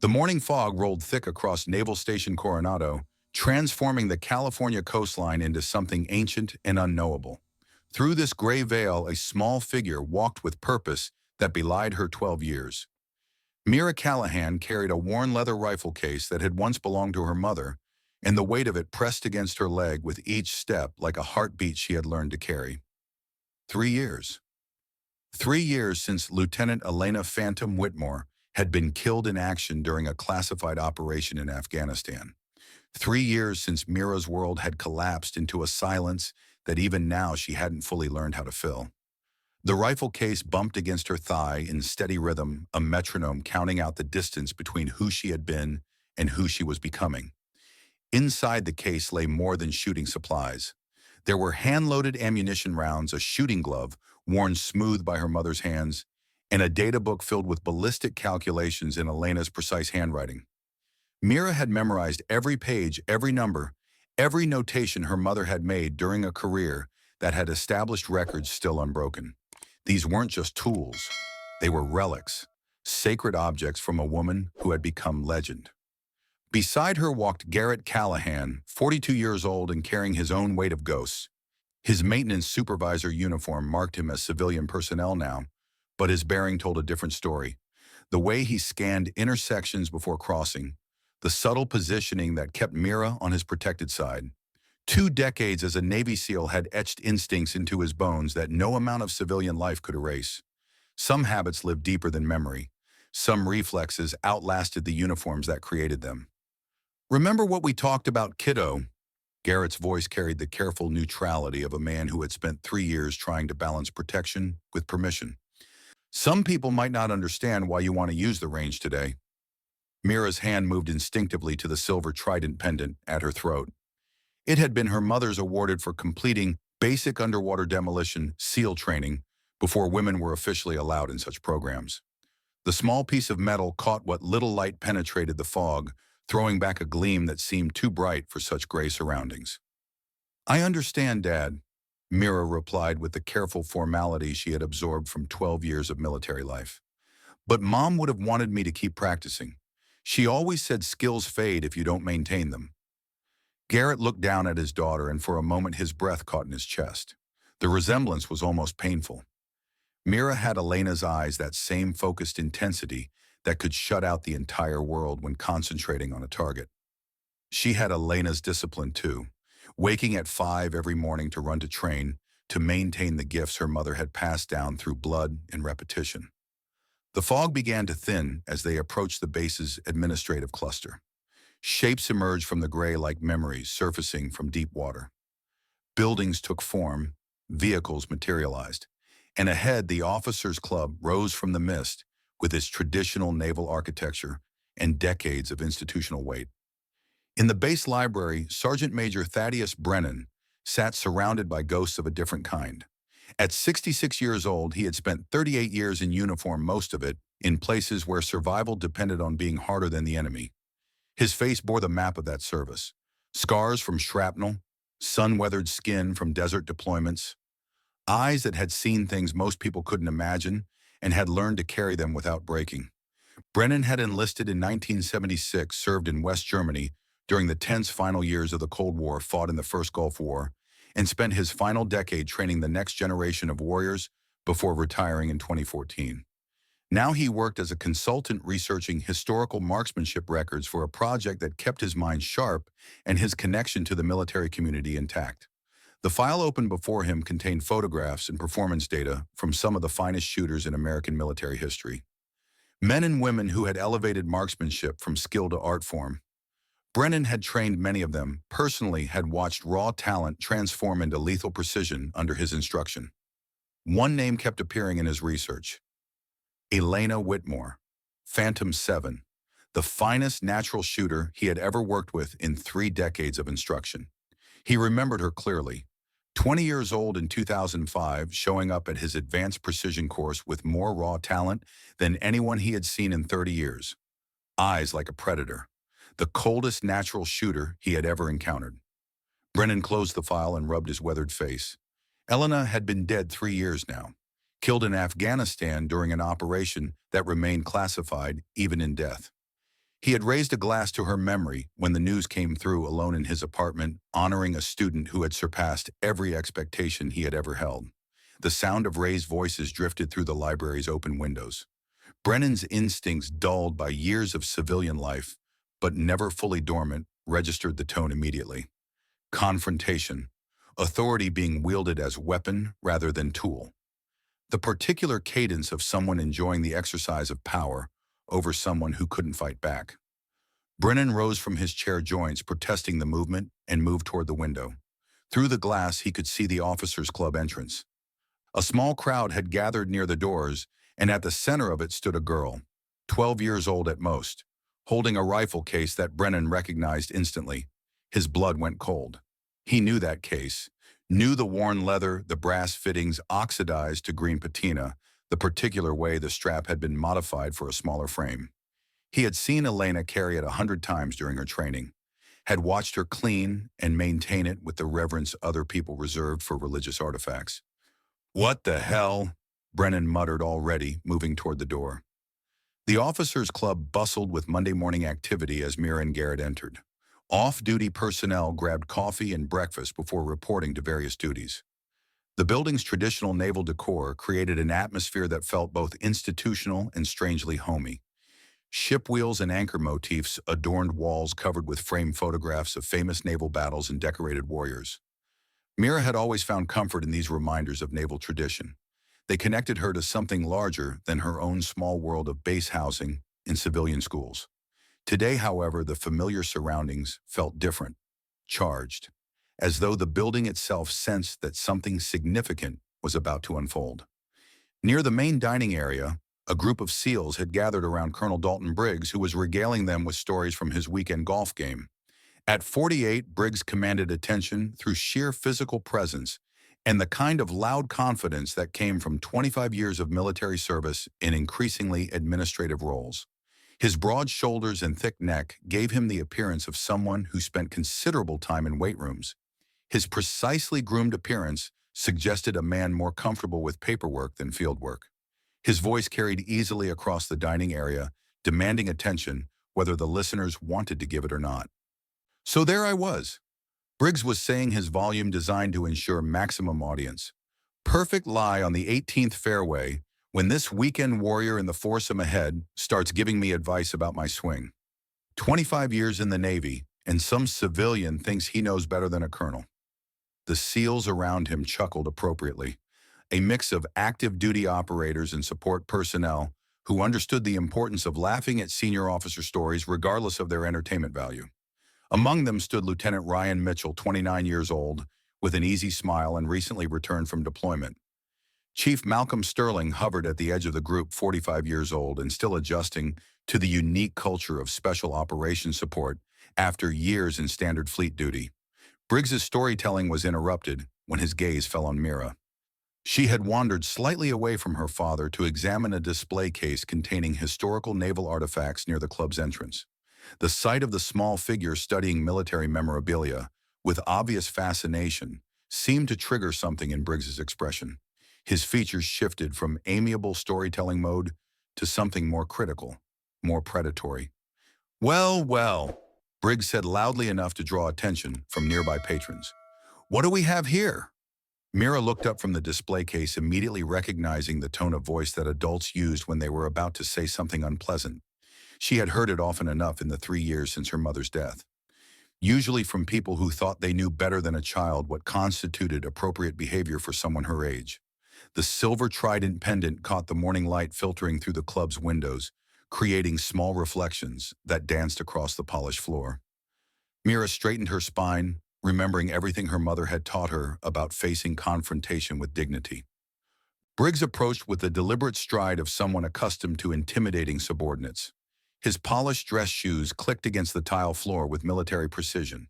The morning fog rolled thick across Naval Station Coronado, transforming the California coastline into something ancient and unknowable. Through this gray veil, a small figure walked with purpose that belied her 12 years. Mira Callahan carried a worn leather rifle case that had once belonged to her mother, and the weight of it pressed against her leg with each step like a heartbeat she had learned to carry. 3 years. 3 years since Lieutenant Elena Phantom Whitmore had been killed in action during a classified operation in Afghanistan. 3 years since Mira's world had collapsed into a silence that even now she hadn't fully learned how to fill. The rifle case bumped against her thigh in steady rhythm, a metronome counting out the distance between who she had been and who she was becoming. Inside the case lay more than shooting supplies. There were hand-loaded ammunition rounds, a shooting glove worn smooth by her mother's hands, and a data book filled with ballistic calculations in Elena's precise handwriting. Mira had memorized every page, every number, every notation her mother had made during a career that had established records still unbroken. These weren't just tools. They were relics, sacred objects from a woman who had become legend. Beside her walked Garrett Callahan, 42 years old and carrying his own weight of ghosts. His maintenance supervisor uniform marked him as civilian personnel now, but his bearing told a different story. The way he scanned intersections before crossing, the subtle positioning that kept Mira on his protected side. 2 decades as a Navy SEAL had etched instincts into his bones that no amount of civilian life could erase. Some habits lived deeper than memory. Some reflexes outlasted the uniforms that created them. "Remember what we talked about, kiddo?" Garrett's voice carried the careful neutrality of a man who had spent 3 years trying to balance protection with permission. "Some people might not understand why you want to use the range today." Mira's hand moved instinctively to the silver trident pendant at her throat. It had been her mother's awarded for completing basic underwater demolition SEAL training before women were officially allowed in such programs. The small piece of metal caught what little light penetrated the fog, throwing back a gleam that seemed too bright for such gray surroundings. "I understand, Dad," Mira replied with the careful formality she had absorbed from 12 years of military life. "But Mom would have wanted me to keep practicing. She always said skills fade if you don't maintain them." Garrett looked down at his daughter, and for a moment his breath caught in his chest. The resemblance was almost painful. Mira had Elena's eyes, that same focused intensity that could shut out the entire world when concentrating on a target. She had Elena's discipline too, waking at 5 every morning to run to train, to maintain the gifts her mother had passed down through blood and repetition. The fog began to thin as they approached the base's administrative cluster. Shapes emerged from the gray like memories surfacing from deep water. Buildings took form, vehicles materialized, and ahead the officers' club rose from the mist with its traditional naval architecture and decades of institutional weight. In the base library, Sergeant Major Thaddeus Brennan sat surrounded by ghosts of a different kind. At 66 years old, he had spent 38 years in uniform, most of it in places where survival depended on being harder than the enemy. His face bore the map of that service: scars from shrapnel, sun-weathered skin from desert deployments, eyes that had seen things most people couldn't imagine and had learned to carry them without breaking. Brennan had enlisted in 1976, served in West Germany during the tense final years of the Cold War, fought in the First Gulf War, and spent his final decade training the next generation of warriors before retiring in 2014. Now he worked as a consultant researching historical marksmanship records for a project that kept his mind sharp and his connection to the military community intact. The file open before him contained photographs and performance data from some of the finest shooters in American military history. Men and women who had elevated marksmanship from skill to art form. Brennan had trained many of them, personally had watched raw talent transform into lethal precision under his instruction. One name kept appearing in his research: Elena Whitmore, Phantom 7, the finest natural shooter he had ever worked with in 3 decades of instruction. He remembered her clearly. 20 years old in 2005, showing up at his advanced precision course with more raw talent than anyone he had seen in 30 years. Eyes like a predator. The coldest natural shooter he had ever encountered. Brennan closed the file and rubbed his weathered face. Elena had been dead 3 years now, killed in Afghanistan during an operation that remained classified even in death. He had raised a glass to her memory when the news came through alone in his apartment, honoring a student who had surpassed every expectation he had ever held. The sound of raised voices drifted through the library's open windows. Brennan's instincts, dulled by years of civilian life, but never fully dormant, registered the tone immediately. Confrontation. Authority being wielded as weapon rather than tool. The particular cadence of someone enjoying the exercise of power over someone who couldn't fight back. Brennan rose from his chair joints, protesting the movement, and moved toward the window. Through the glass, he could see the officers' club entrance. A small crowd had gathered near the doors, and at the center of it stood a girl, 12 years old at most, holding a rifle case that Brennan recognized instantly. His blood went cold. He knew that case, knew the worn leather, the brass fittings oxidized to green patina, the particular way the strap had been modified for a smaller frame. He had seen Elena carry it 100 times during her training, had watched her clean and maintain it with the reverence other people reserved for religious artifacts. "What the hell?" Brennan muttered, already moving toward the door. The officers' club bustled with Monday morning activity as Mira and Garrett entered. Off-duty personnel grabbed coffee and breakfast before reporting to various duties. The building's traditional naval decor created an atmosphere that felt both institutional and strangely homey. Ship wheels and anchor motifs adorned walls covered with framed photographs of famous naval battles and decorated warriors. Mira had always found comfort in these reminders of naval tradition. They connected her to something larger than her own small world of base housing in civilian schools. Today, however, the familiar surroundings felt different, charged, as though the building itself sensed that something significant was about to unfold. Near the main dining area, a group of SEALs had gathered around Colonel Dalton Briggs, who was regaling them with stories from his weekend golf game. At 48, Briggs commanded attention through sheer physical presence and the kind of loud confidence that came from 25 years of military service in increasingly administrative roles. His broad shoulders and thick neck gave him the appearance of someone who spent considerable time in weight rooms. His precisely groomed appearance suggested a man more comfortable with paperwork than field work. His voice carried easily across the dining area, demanding attention, whether the listeners wanted to give it or not. So there I was. Briggs was saying, his volume designed to ensure maximum audience. Perfect lie on the 18th fairway when this weekend warrior in the foursome ahead starts giving me advice about my swing. 25 years in the Navy, and some civilian thinks he knows better than a colonel. The SEALs around him chuckled appropriately, a mix of active duty operators and support personnel who understood the importance of laughing at senior officer stories regardless of their entertainment value. Among them stood Lieutenant Ryan Mitchell, 29 years old, with an easy smile and recently returned from deployment. Chief Malcolm Sterling hovered at the edge of the group, 45 years old and still adjusting to the unique culture of special operations support after years in standard fleet duty. Briggs's storytelling was interrupted when his gaze fell on Mira. She had wandered slightly away from her father to examine a display case containing historical naval artifacts near the club's entrance. The sight of the small figure studying military memorabilia with obvious fascination seemed to trigger something in Briggs's expression. His features shifted from amiable storytelling mode to something more critical, more predatory. "Well, well," Briggs said loudly enough to draw attention from nearby patrons. "What do we have here?" Mira looked up from the display case, immediately recognizing the tone of voice that adults used when they were about to say something unpleasant. She had heard it often enough in the 3 years since her mother's death, usually from people who thought they knew better than a child what constituted appropriate behavior for someone her age. The silver trident pendant caught the morning light filtering through the club's windows, creating small reflections that danced across the polished floor. Mira straightened her spine, remembering everything her mother had taught her about facing confrontation with dignity. Briggs approached with the deliberate stride of someone accustomed to intimidating subordinates. His polished dress shoes clicked against the tile floor with military precision.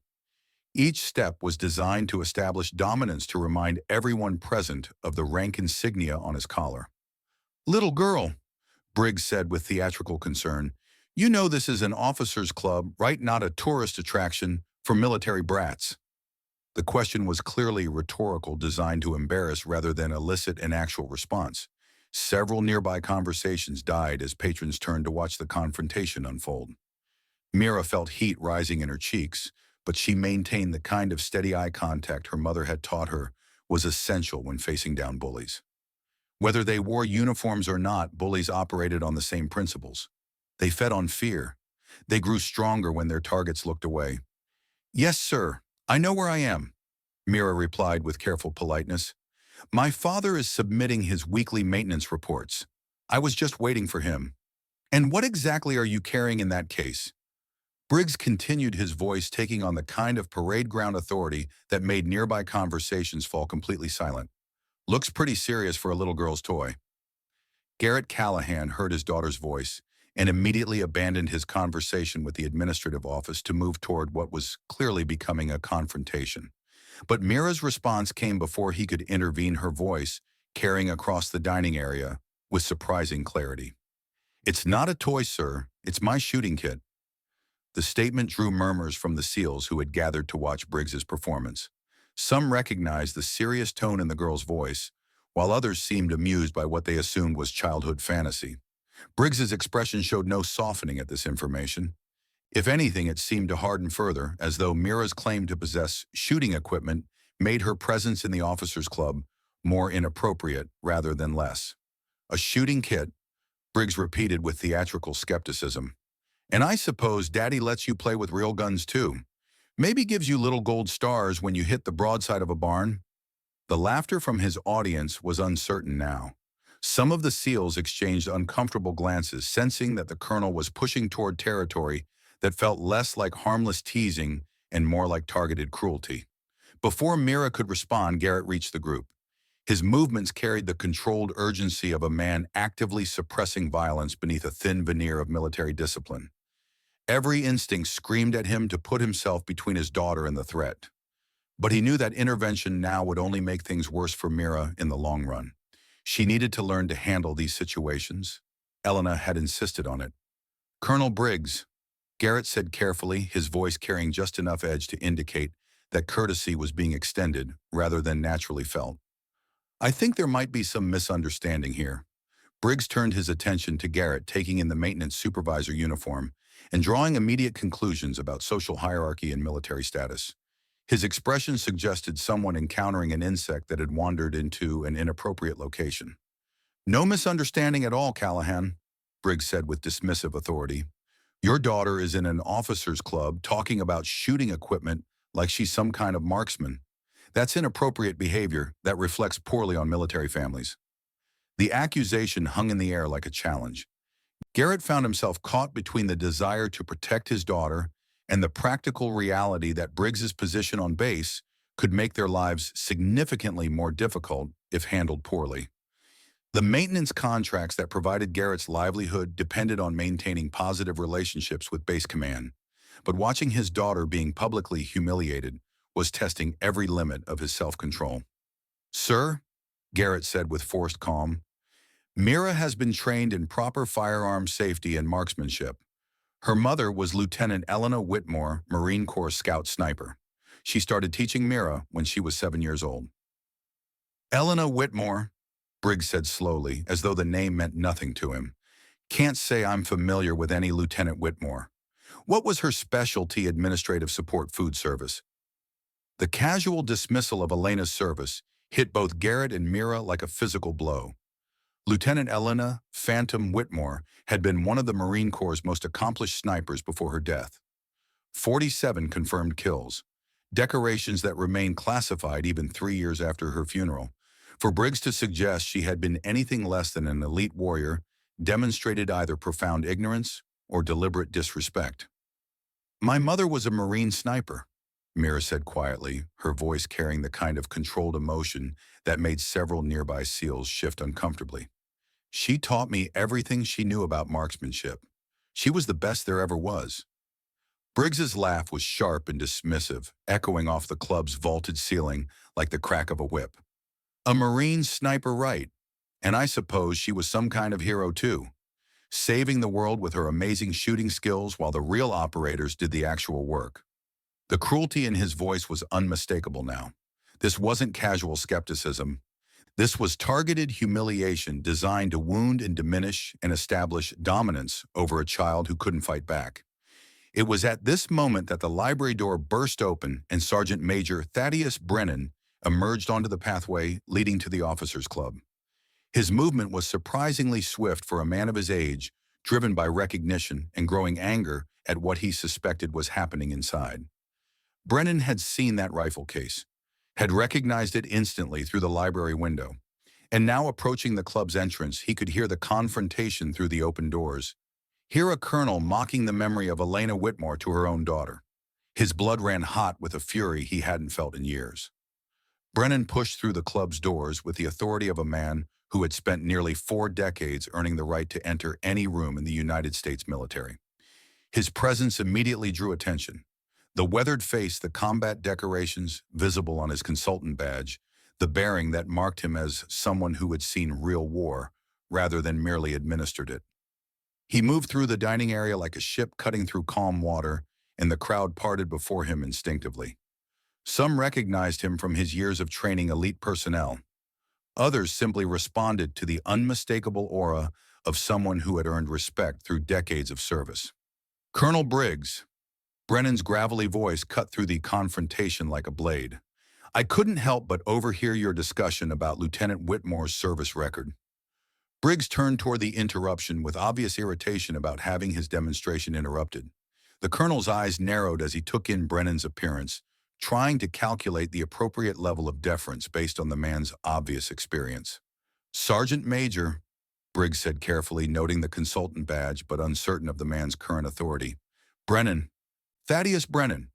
Each step was designed to establish dominance, to remind everyone present of the rank insignia on his collar. "Little girl," Briggs said with theatrical concern, "you know this is an officers' club, right? Not a tourist attraction for military brats." The question was clearly rhetorical, designed to embarrass rather than elicit an actual response. Several nearby conversations died as patrons turned to watch the confrontation unfold. Mira felt heat rising in her cheeks, but she maintained the kind of steady eye contact her mother had taught her was essential when facing down bullies. Whether they wore uniforms or not, bullies operated on the same principles. They fed on fear. They grew stronger when their targets looked away. "Yes, sir. I know where I am," Mira replied with careful politeness. "My father is submitting his weekly maintenance reports. I was just waiting for him." "And what exactly are you carrying in that case?" Briggs continued, his voice taking on the kind of parade ground authority that made nearby conversations fall completely silent. "Looks pretty serious for a little girl's toy." Garrett Callahan heard his daughter's voice and immediately abandoned his conversation with the administrative office to move toward what was clearly becoming a confrontation. But Mira's response came before he could intervene, her voice carrying across the dining area with surprising clarity. "It's not a toy, sir. It's my shooting kit." The statement drew murmurs from the SEALs who had gathered to watch Briggs's performance. Some recognized the serious tone in the girl's voice, while others seemed amused by what they assumed was childhood fantasy. Briggs's expression showed no softening at this information. If anything, it seemed to harden further, as though Mira's claim to possess shooting equipment made her presence in the officers' club more inappropriate rather than less. "A shooting kit," Briggs repeated with theatrical skepticism. "And I suppose Daddy lets you play with real guns too. Maybe gives you little gold stars when you hit the broadside of a barn?" The laughter from his audience was uncertain now. Some of the SEALs exchanged uncomfortable glances, sensing that the colonel was pushing toward territory that felt less like harmless teasing and more like targeted cruelty. Before Mira could respond, Garrett reached the group. His movements carried the controlled urgency of a man actively suppressing violence beneath a thin veneer of military discipline. Every instinct screamed at him to put himself between his daughter and the threat. But he knew that intervention now would only make things worse for Mira in the long run. She needed to learn to handle these situations. Elena had insisted on it. "Colonel Briggs," Garrett said carefully, his voice carrying just enough edge to indicate that courtesy was being extended rather than naturally felt. "I think there might be some misunderstanding here." Briggs turned his attention to Garrett, taking in the maintenance supervisor uniform and drawing immediate conclusions about social hierarchy and military status. His expression suggested someone encountering an insect that had wandered into an inappropriate location. "No misunderstanding at all, Callahan," Briggs said with dismissive authority. "Your daughter is in an officers' club talking about shooting equipment like she's some kind of marksman. That's inappropriate behavior that reflects poorly on military families." The accusation hung in the air like a challenge. Garrett found himself caught between the desire to protect his daughter and the practical reality that Briggs's position on base could make their lives significantly more difficult if handled poorly. The maintenance contracts that provided Garrett's livelihood depended on maintaining positive relationships with base command, but watching his daughter being publicly humiliated was testing every limit of his self-control. "Sir," Garrett said with forced calm, "Mira has been trained in proper firearm safety and marksmanship. Her mother was Lieutenant Elena Whitmore, Marine Corps Scout Sniper. She started teaching Mira when she was 7 years old." "Elena Whitmore," Briggs said slowly, as though the name meant nothing to him. "Can't say I'm familiar with any Lieutenant Whitmore. What was her specialty? Administrative support, food service?" The casual dismissal of Elena's service hit both Garrett and Mira like a physical blow. Lieutenant Elena Phantom Whitmore had been one of the Marine Corps' most accomplished snipers before her death. 47 confirmed kills, decorations that remained classified even 3 years after her funeral. For Briggs to suggest she had been anything less than an elite warrior demonstrated either profound ignorance or deliberate disrespect. "My mother was a Marine sniper," Mira said quietly, her voice carrying the kind of controlled emotion that made several nearby SEALs shift uncomfortably. "She taught me everything she knew about marksmanship. She was the best there ever was." Briggs's laugh was sharp and dismissive, echoing off the club's vaulted ceiling like the crack of a whip. "A Marine sniper, right. And I suppose she was some kind of hero too, saving the world with her amazing shooting skills while the real operators did the actual work." The cruelty in his voice was unmistakable now. This wasn't casual skepticism. This was targeted humiliation designed to wound and diminish and establish dominance over a child who couldn't fight back. It was at this moment that the library door burst open and Sergeant Major Thaddeus Brennan emerged onto the pathway leading to the officers' club. His movement was surprisingly swift for a man of his age, driven by recognition and growing anger at what he suspected was happening inside. Brennan had seen that rifle case, had recognized it instantly through the library window, and now approaching the club's entrance, he could hear the confrontation through the open doors. Hear a colonel mocking the memory of Elena Whitmore to her own daughter. His blood ran hot with a fury he hadn't felt in years. Brennan pushed through the club's doors with the authority of a man who had spent nearly 4 decades earning the right to enter any room in the United States military. His presence immediately drew attention. The weathered face, the combat decorations visible on his consultant badge, the bearing that marked him as someone who had seen real war rather than merely administered it. He moved through the dining area like a ship cutting through calm water, and the crowd parted before him instinctively. Some recognized him from his years of training elite personnel. Others simply responded to the unmistakable aura of someone who had earned respect through decades of service. Colonel Briggs. Brennan's gravelly voice cut through the confrontation like a blade. I couldn't help but overhear your discussion about Lieutenant Whitmore's service record. Briggs turned toward the interruption with obvious irritation about having his demonstration interrupted. The colonel's eyes narrowed as he took in Brennan's appearance, trying to calculate the appropriate level of deference based on the man's obvious experience. Sergeant Major, Briggs said carefully, noting the consultant badge but uncertain of the man's current authority. Brennan. Thaddeus Brennan.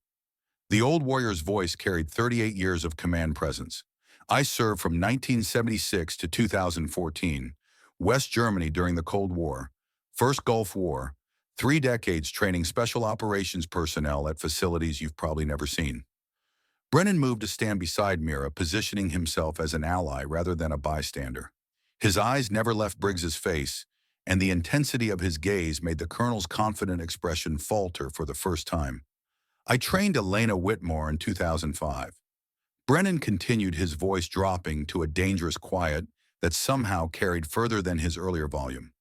The old warrior's voice carried 38 years of command presence. I served from 1976 to 2014, West Germany during the Cold War, First Gulf War, 3 decades training special operations personnel at facilities you've probably never seen. Brennan moved to stand beside Mira, positioning himself as an ally rather than a bystander. His eyes never left Briggs's face, and the intensity of his gaze made the colonel's confident expression falter for the first time. I trained Elena Whitmore in 2005. Brennan continued, his voice dropping to a dangerous quiet that somehow carried further than his earlier volume.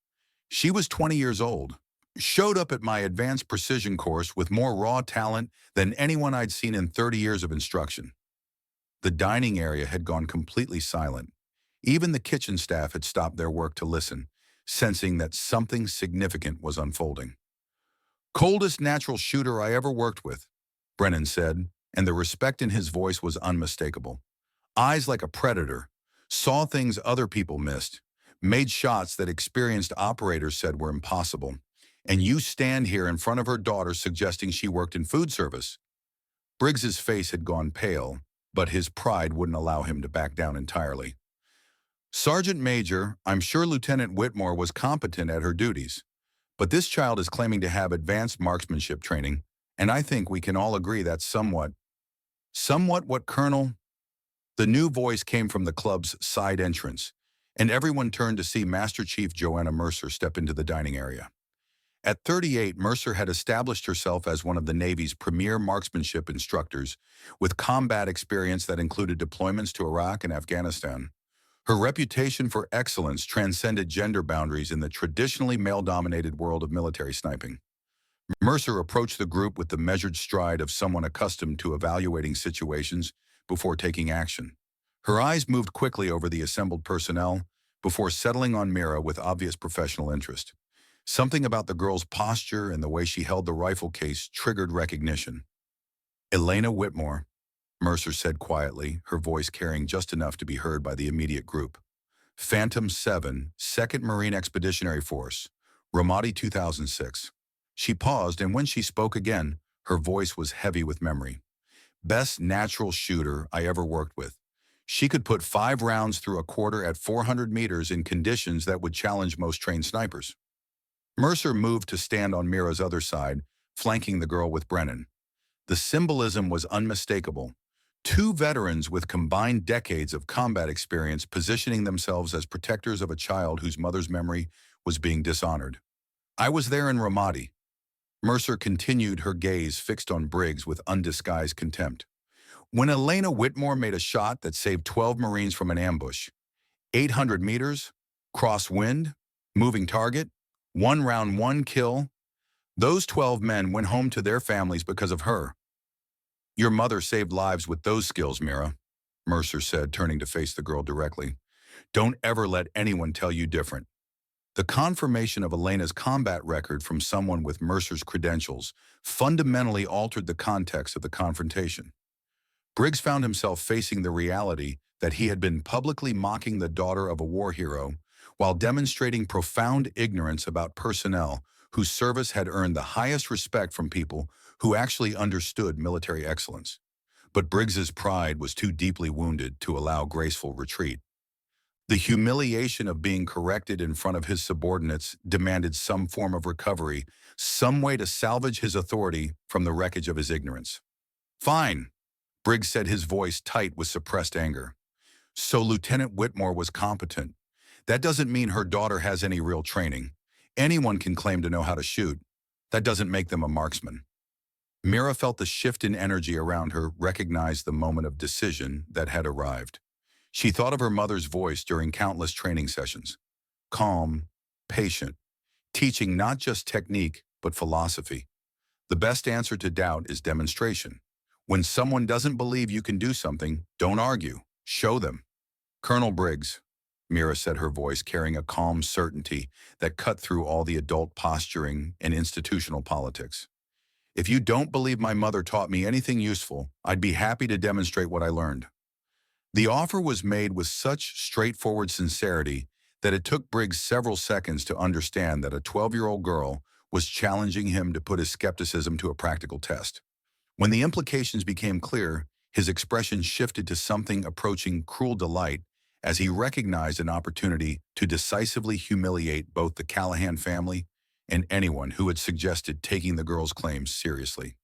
She was 20 years old, showed up at my advanced precision course with more raw talent than anyone I'd seen in 30 years of instruction. The dining area had gone completely silent. Even the kitchen staff had stopped their work to listen, sensing that something significant was unfolding. Coldest natural shooter I ever worked with, Brennan said, and the respect in his voice was unmistakable. Eyes like a predator, saw things other people missed, made shots that experienced operators said were impossible. And you stand here in front of her daughter suggesting she worked in food service. Briggs's face had gone pale, but his pride wouldn't allow him to back down entirely. Sergeant Major, I'm sure Lieutenant Whitmore was competent at her duties, but this child is claiming to have advanced marksmanship training, and I think we can all agree that's somewhat what, Colonel? The new voice came from the club's side entrance, and everyone turned to see Master Chief Joanna Mercer step into the dining area. At 38, Mercer had established herself as one of the Navy's premier marksmanship instructors, with combat experience that included deployments to Iraq and Afghanistan. Her reputation for excellence transcended gender boundaries in the traditionally male-dominated world of military sniping. Mercer approached the group with the measured stride of someone accustomed to evaluating situations before taking action. Her eyes moved quickly over the assembled personnel before settling on Mira with obvious professional interest. Something about the girl's posture and the way she held the rifle case triggered recognition. Elena Whitmore, Mercer said quietly, her voice carrying just enough to be heard by the immediate group. Phantom 7, 2nd Marine Expeditionary Force, Ramadi 2006. She paused, and when she spoke again, her voice was heavy with memory. Best natural shooter I ever worked with. She could put 5 rounds through a quarter at 400 meters in conditions that would challenge most trained snipers. Mercer moved to stand on Mira's other side, flanking the girl with Brennan. The symbolism was unmistakable. 2 veterans with combined decades of combat experience positioning themselves as protectors of a child whose mother's memory was being dishonored. I was there in Ramadi. Mercer continued, her gaze fixed on Briggs with undisguised contempt. When Elena Whitmore made a shot that saved 12 Marines from an ambush. 800 meters, crosswind, moving target, 1 round, 1 kill. Those 12 men went home to their families because of her. Your mother saved lives with those skills, Mira, Mercer said, turning to face the girl directly. Don't ever let anyone tell you different. The confirmation of Elena's combat record from someone with Mercer's credentials fundamentally altered the context of the confrontation. Briggs found himself facing the reality that he had been publicly mocking the daughter of a war hero while demonstrating profound ignorance about personnel whose service had earned the highest respect from people who actually understood military excellence. But Briggs's pride was too deeply wounded to allow graceful retreat. The humiliation of being corrected in front of his subordinates demanded some form of recovery, some way to salvage his authority from the wreckage of his ignorance. Fine, Briggs said, his voice tight with suppressed anger. So Lieutenant Whitmore was competent. That doesn't mean her daughter has any real training. Anyone can claim to know how to shoot. That doesn't make them a marksman. Mira felt the shift in energy around her, recognized the moment of decision that had arrived. She thought of her mother's voice during countless training sessions. Calm, patient, teaching not just technique, but philosophy. The best answer to doubt is demonstration. When someone doesn't believe you can do something, don't argue. Show them. Colonel Briggs, Mira said, her voice carrying a calm certainty that cut through all the adult posturing and institutional politics. If you don't believe my mother taught me anything useful, I'd be happy to demonstrate what I learned. The offer was made with such straightforward sincerity that it took Briggs several seconds to understand that a 12-year-old girl was challenging him to put his skepticism to a practical test. When the implications became clear, his expression shifted to something approaching cruel delight as he recognized an opportunity to decisively humiliate both the Callahan family and anyone who had suggested taking the girl's claims seriously.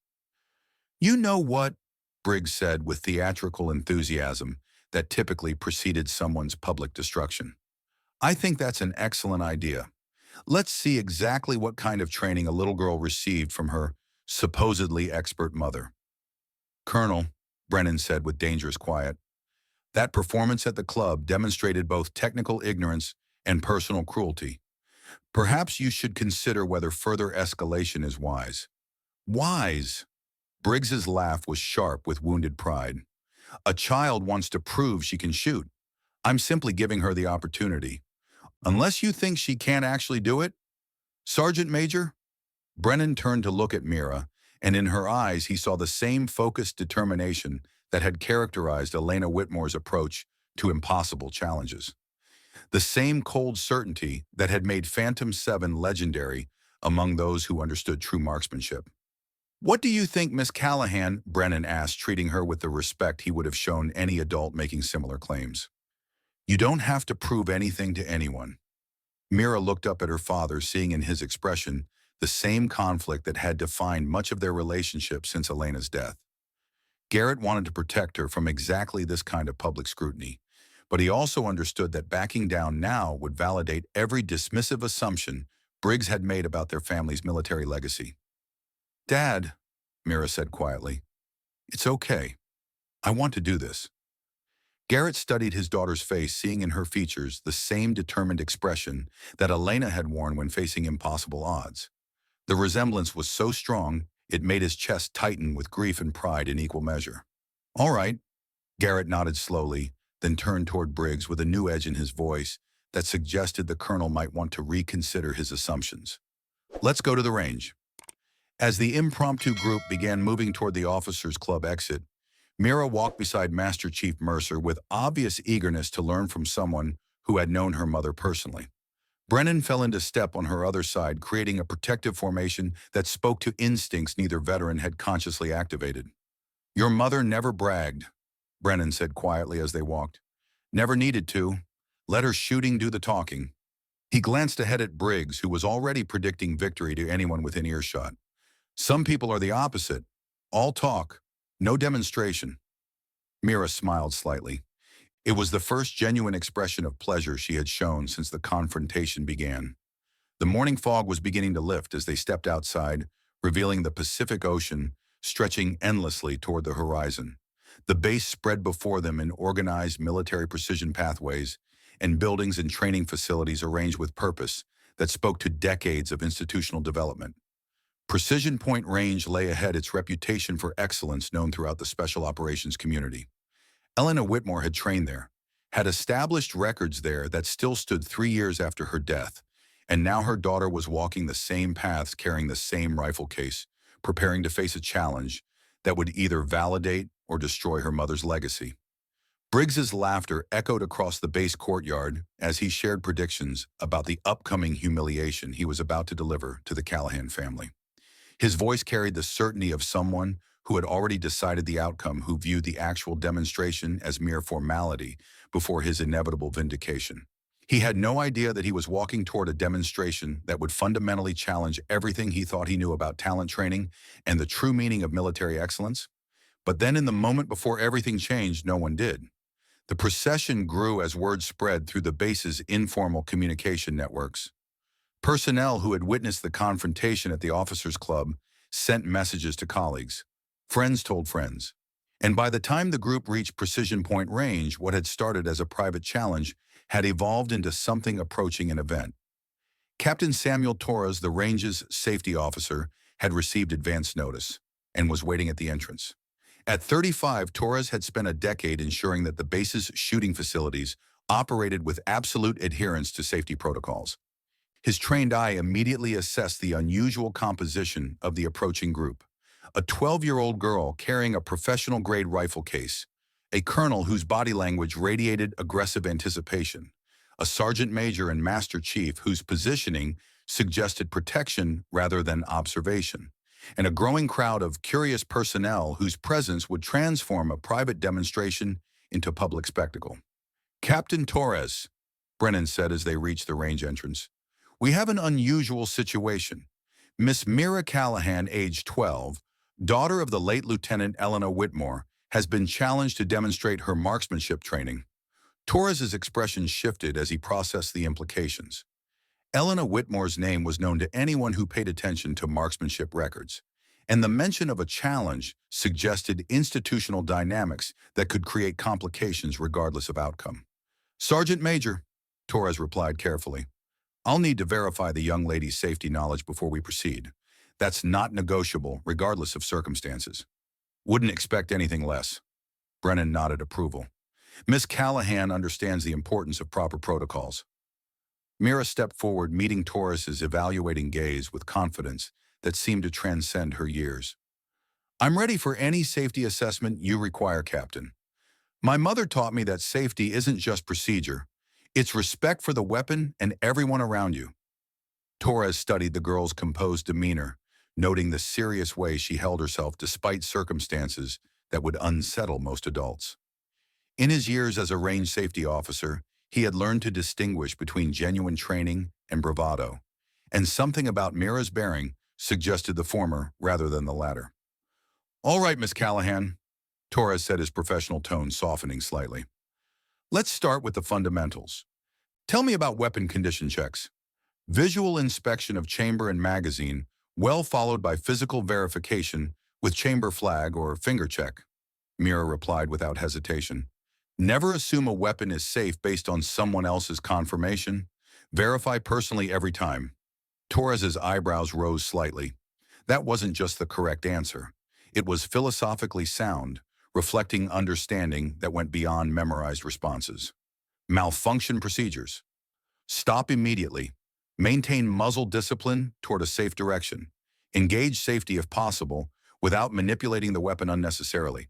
You know what? Briggs said with theatrical enthusiasm that typically preceded someone's public destruction. I think that's an excellent idea. Let's see exactly what kind of training a little girl received from her supposedly expert mother. Colonel, Brennan said with dangerous quiet, that performance at the club demonstrated both technical ignorance and personal cruelty. Perhaps you should consider whether further escalation is wise. Wise? Briggs's laugh was sharp with wounded pride. A child wants to prove she can shoot. I'm simply giving her the opportunity. Unless you think she can't actually do it? Sergeant Major? Brennan turned to look at Mira, and in her eyes he saw the same focused determination that had characterized Elena Whitmore's approach to impossible challenges. The same cold certainty that had made Phantom 7 legendary among those who understood true marksmanship. What do you think, Miss Callahan? Brennan asked, treating her with the respect he would have shown any adult making similar claims. You don't have to prove anything to anyone. Mira looked up at her father, seeing in his expression the same conflict that had defined much of their relationship since Elena's death. Garrett wanted to protect her from exactly this kind of public scrutiny, but he also understood that backing down now would validate every dismissive assumption Briggs had made about their family's military legacy. Dad, Mira said quietly, it's okay. I want to do this. Garrett studied his daughter's face, seeing in her features the same determined expression that Elena had worn when facing impossible odds. The resemblance was so strong, it made his chest tighten with grief and pride in equal measure. All right, Garrett nodded slowly, then turned toward Briggs with a new edge in his voice that suggested the colonel might want to reconsider his assumptions. Let's go to the range. As the impromptu group began moving toward the officers' club exit, Mira walked beside Master Chief Mercer with obvious eagerness to learn from someone who had known her mother personally. Brennan fell into step on her other side, creating a protective formation that spoke to instincts neither veteran had consciously activated. Your mother never bragged, Brennan said quietly as they walked. Never needed to. Let her shooting do the talking. He glanced ahead at Briggs, who was already predicting victory to anyone within earshot. Some people are the opposite. All talk, no demonstration. Mira smiled slightly. It was the first genuine expression of pleasure she had shown since the confrontation began. The morning fog was beginning to lift as they stepped outside, revealing the Pacific Ocean stretching endlessly toward the horizon. The base spread before them in organized military precision pathways and buildings and training facilities arranged with purpose that spoke to decades of institutional development. Precision Point Range lay ahead its reputation for excellence known throughout the special operations community. Eleanor Whitmore had trained there, had established records there that still stood 3 years after her death, and now her daughter was walking the same paths carrying the same rifle case, preparing to face a challenge that would either validate or destroy her mother's legacy. Briggs's laughter echoed across the base courtyard as he shared predictions about the upcoming humiliation he was about to deliver to the Callahan family. His voice carried the certainty of someone who had already decided the outcome, who viewed the actual demonstration as mere formality before his inevitable vindication. He had no idea that he was walking toward a demonstration that would fundamentally challenge everything he thought he knew about talent training and the true meaning of military excellence. But then in the moment before everything changed, no one did. The procession grew as word spread through the base's informal communication networks. Personnel who had witnessed the confrontation at the officers' club sent messages to colleagues. Friends told friends. And by the time the group reached Precision Point Range, what had started as a private challenge had evolved into something approaching an event. Captain Samuel Torres, the range's safety officer, had received advance notice and was waiting at the entrance. At 35, Torres had spent a decade ensuring that the base's shooting facilities operated with absolute adherence to safety protocols. His trained eye immediately assessed the unusual composition of the approaching group. A 12-year-old girl carrying a professional-grade rifle case, a colonel whose body language radiated aggressive anticipation, a sergeant major and master chief whose positioning suggested protection rather than observation, and a growing crowd of curious personnel whose presence would transform a private demonstration into public spectacle. "Captain Torres," Brennan said as they reached the range entrance, "we have an unusual situation. Miss Mira Callahan, age 12, daughter of the late Lieutenant Eleanor Whitmore, has been challenged to demonstrate her marksmanship training." Torres's expression shifted as he processed the implications. Eleanor Whitmore's name was known to anyone who paid attention to marksmanship records, and the mention of a challenge suggested institutional dynamics that could create complications regardless of outcome. "Sergeant Major," Torres replied carefully, "I'll need to verify the young lady's safety knowledge before we proceed. That's not negotiable, regardless of circumstances." "Wouldn't expect anything less." Brennan nodded approval. "Miss Callahan understands the importance of proper protocols." Mira stepped forward, meeting Torres's evaluating gaze with confidence that seemed to transcend her years. "I'm ready for any safety assessment you require, Captain. My mother taught me that safety isn't just procedure. It's respect for the weapon and everyone around you." Torres studied the girl's composed demeanor, noting the serious way she held herself despite circumstances that would unsettle most adults. In his years as a range safety officer, he had learned to distinguish between genuine training and bravado, and something about Mira's bearing suggested the former rather than the latter. "All right, Miss Callahan," Torres said, his professional tone softening slightly. "Let's start with the fundamentals. Tell me about weapon condition checks." "Visual inspection of chamber and magazine, well followed by physical verification with chamber flag or finger check," Mira replied without hesitation. "Never assume a weapon is safe based on someone else's confirmation. Verify personally every time." Torres's eyebrows rose slightly. That wasn't just the correct answer. It was philosophically sound, reflecting understanding that went beyond memorized responses. "Malfunction procedures. Stop immediately. Maintain muzzle discipline toward a safe direction. Engage safety if possible, without manipulating the weapon unnecessarily.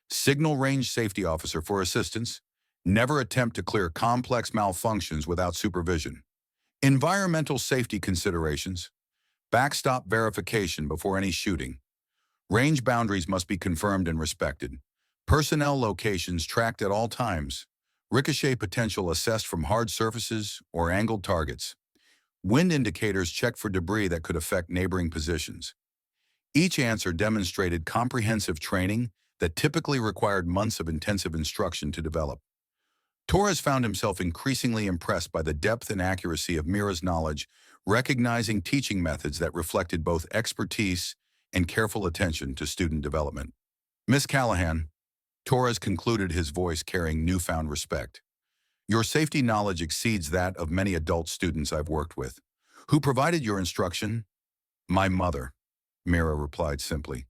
Signal range safety officer for assistance. Never attempt to clear complex malfunctions without supervision. Environmental safety considerations. Backstop verification before any shooting. Range boundaries must be confirmed and respected. Personnel locations tracked at all times. Ricochet potential assessed from hard surfaces or angled targets. Wind indicators checked for debris that could affect neighboring positions." Each answer demonstrated comprehensive training that typically required months of intensive instruction to develop. Torres found himself increasingly impressed by the depth and accuracy of Mira's knowledge, recognizing teaching methods that reflected both expertise and careful attention to student development. "Miss Callahan," Torres concluded, his voice carrying newfound respect, "your safety knowledge exceeds that of many adult students I've worked with. Who provided your instruction?" "My mother." Mira replied simply.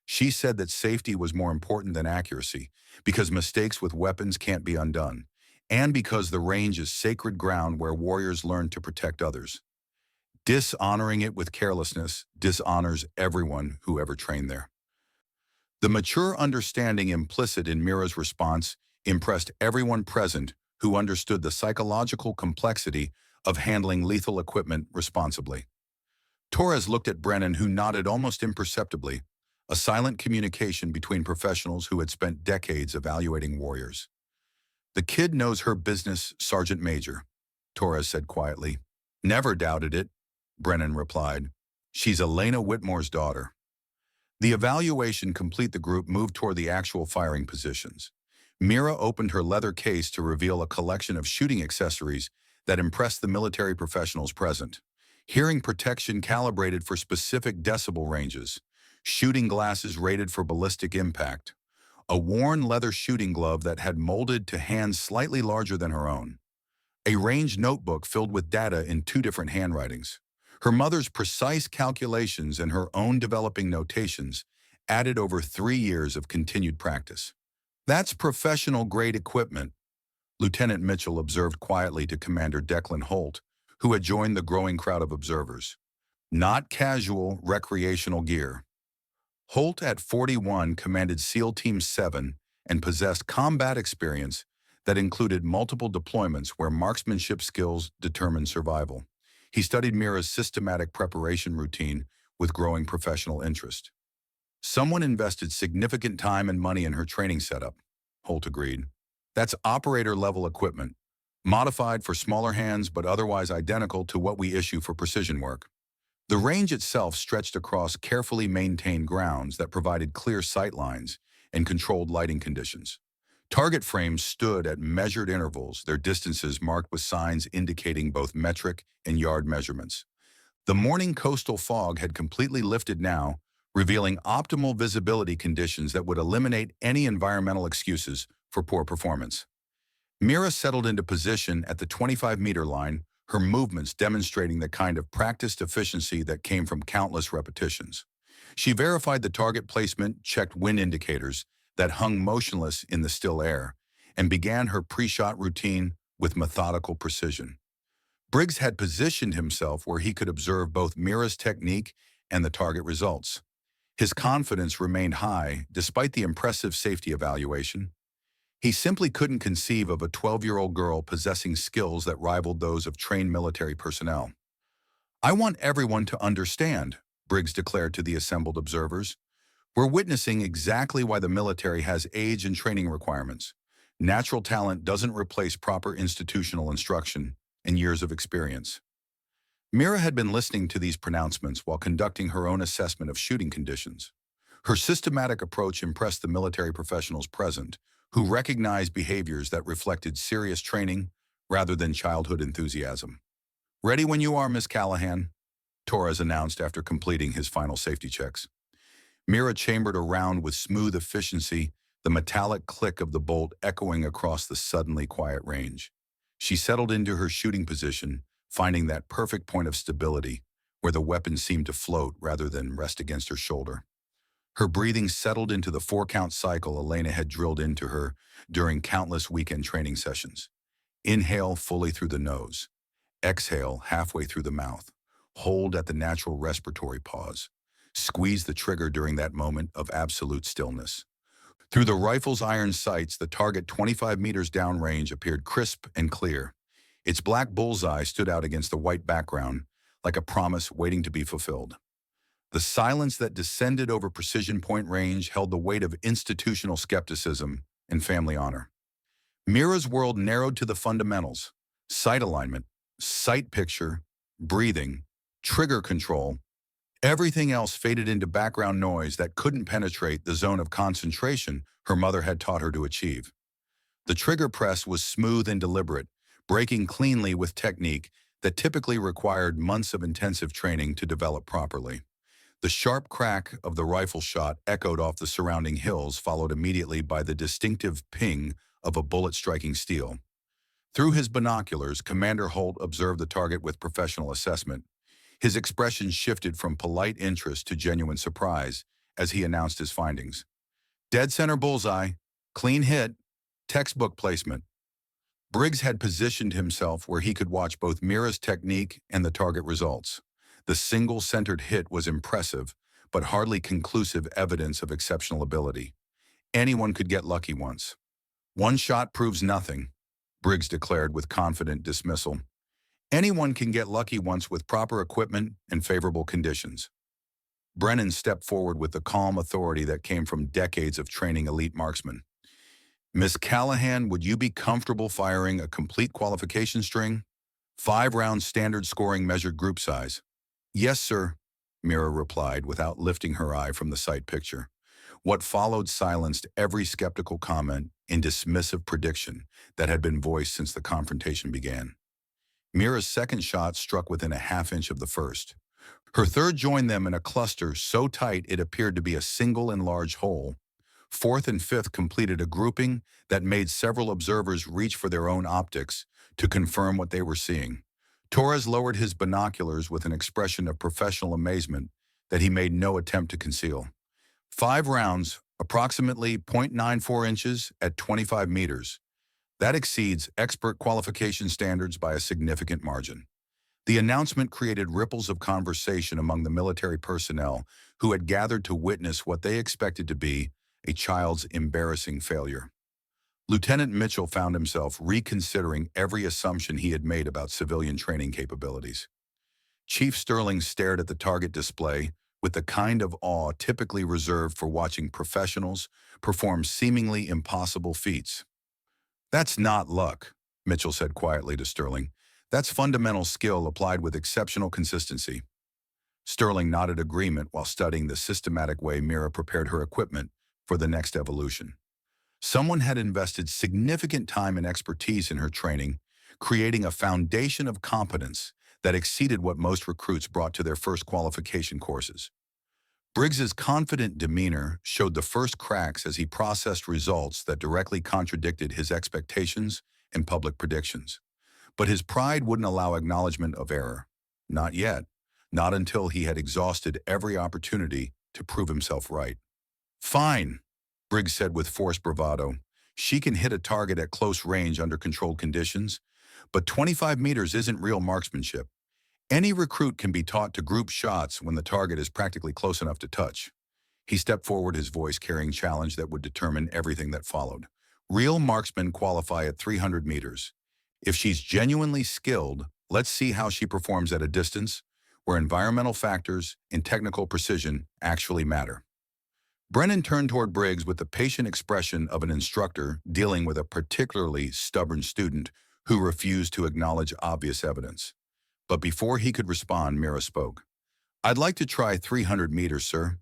She said that safety was more important than accuracy, because mistakes with weapons can't be undone, and because the range is sacred ground where warriors learn to protect others. Dishonoring it with carelessness dishonors everyone who ever trained there. The mature understanding implicit in Mira's response impressed everyone present who understood the psychological complexity of handling lethal equipment responsibly. Torres looked at Brennan, who nodded almost imperceptibly, a silent communication between professionals who had spent decades evaluating warriors. "The kid knows her business, Sergeant Major," Torres said quietly. "Never doubted it," Brennan replied. "She's Elena Whitmore's daughter." The evaluation complete, the group moved toward the actual firing positions. Mira opened her leather case to reveal a collection of shooting accessories that impressed the military professionals present. Hearing protection calibrated for specific decibel ranges, shooting glasses rated for ballistic impact, a worn leather shooting glove that had molded to hands slightly larger than her own, a range notebook filled with data in two different handwritings. Her mother's precise calculations and her own developing notations added over 3 years of continued practice. "That's professional-grade equipment," Lieutenant Mitchell observed quietly to Commander Declan Holt, who had joined the growing crowd of observers. "Not casual, recreational gear." Holt, at 41, commanded SEAL Team 7 and possessed combat experience that included multiple deployments where marksmanship skills determined survival. He studied Mira's systematic preparation routine with growing professional interest. "Someone invested significant time and money in her training setup," Holt agreed. "That's operator-level equipment, modified for smaller hands but otherwise identical to what we issue for precision work." The range itself stretched across carefully maintained grounds that provided clear sight lines and controlled lighting conditions. Target frames stood at measured intervals, their distances marked with signs indicating both metric and yard measurements. The morning coastal fog had completely lifted now, revealing optimal visibility conditions that would eliminate any environmental excuses for poor performance. Mira settled into position at the 25-meter line, her movements demonstrating the kind of practiced efficiency that came from countless repetitions. She verified the target placement, checked wind indicators that hung motionless in the still air, and began her pre-shot routine with methodical precision. Briggs had positioned himself where he could observe both Mira's technique and the target results. His confidence remained high despite the impressive safety evaluation. He simply couldn't conceive of a 12-year-old girl possessing skills that rivaled those of trained military personnel. "I want everyone to understand," Briggs declared to the assembled observers. "We're witnessing exactly why the military has age and training requirements. Natural talent doesn't replace proper institutional instruction and years of experience." Mira had been listening to these pronouncements while conducting her own assessment of shooting conditions. Her systematic approach impressed the military professionals present, who recognized behaviors that reflected serious training rather than childhood enthusiasm. "Ready when you are, Miss Callahan," Torres announced after completing his final safety checks. Mira chambered a round with smooth efficiency, the metallic click of the bolt echoing across the suddenly quiet range. She settled into her shooting position, finding that perfect point of stability, where the weapon seemed to float rather than rest against her shoulder. Her breathing settled into the four-count cycle Elena had drilled into her during countless weekend training sessions. Inhale fully through the nose. Exhale halfway through the mouth. Hold at the natural respiratory pause. Squeeze the trigger during that moment of absolute stillness. Through the rifle's iron sights, the target 25 meters downrange appeared crisp and clear. Its black bullseye stood out against the white background, like a promise waiting to be fulfilled. The silence that descended over precision point range held the weight of institutional skepticism and family honor. Mira's world narrowed to the fundamentals: sight alignment, sight picture, breathing, trigger control. Everything else faded into background noise that couldn't penetrate the zone of concentration her mother had taught her to achieve. The trigger press was smooth and deliberate, breaking cleanly with technique that typically required months of intensive training to develop properly. The sharp crack of the rifle shot echoed off the surrounding hills, followed immediately by the distinctive ping of a bullet striking steel. Through his binoculars, Commander Holt observed the target with professional assessment. His expression shifted from polite interest to genuine surprise as he announced his findings. Dead center bullseye, clean hit, textbook placement. Briggs had positioned himself where he could watch both Mira's technique and the target results. The single-centered hit was impressive, but hardly conclusive evidence of exceptional ability. Anyone could get lucky once. One shot proves nothing, Briggs declared with confident dismissal. Anyone can get lucky once with proper equipment and favorable conditions. Brennan stepped forward with the calm authority that came from decades of training elite marksmen. Miss Callahan, would you be comfortable firing a complete qualification string? 5-round standard scoring measured group size. Yes, sir, Mira replied without lifting her eye from the sight picture. What followed silenced every skeptical comment and dismissive prediction that had been voiced since the confrontation began. Mira's second shot struck within a half-inch of the first. Her third joined them in a cluster so tight it appeared to be a single enlarged hole. Fourth and fifth completed a grouping that made several observers reach for their own optics to confirm what they were seeing. Torres lowered his binoculars with an expression of professional amazement that he made no attempt to conceal. 5 rounds, approximately 0.94 inches at 25 meters. That exceeds expert qualification standards by a significant margin. The announcement created ripples of conversation among the military personnel who had gathered to witness what they expected to be a child's embarrassing failure. Lieutenant Mitchell found himself reconsidering every assumption he had made about civilian training capabilities. Chief Sterling stared at the target display with the kind of awe typically reserved for watching professionals perform seemingly impossible feats. That's not luck, Mitchell said quietly to Sterling. That's fundamental skill applied with exceptional consistency. Sterling nodded agreement while studying the systematic way Mira prepared her equipment for the next evolution. Someone had invested significant time and expertise in her training, creating a foundation of competence that exceeded what most recruits brought to their first qualification courses. Briggs's confident demeanor showed the first cracks as he processed results that directly contradicted his expectations and public predictions. But his pride wouldn't allow acknowledgement of error. Not yet. Not until he had exhausted every opportunity to prove himself right. Fine, Briggs said with forced bravado. She can hit a target at close range under controlled conditions, but 25 meters isn't real marksmanship. Any recruit can be taught to group shots when the target is practically close enough to touch. He stepped forward, his voice carrying challenge that would determine everything that followed. Real marksmen qualify at 300 meters. If she's genuinely skilled, let's see how she performs at a distance where environmental factors and technical precision actually matter. Brennan turned toward Briggs with the patient expression of an instructor dealing with a particularly stubborn student who refused to acknowledge obvious evidence. But before he could respond, Mira spoke. I'd like to try 300 meters, sir.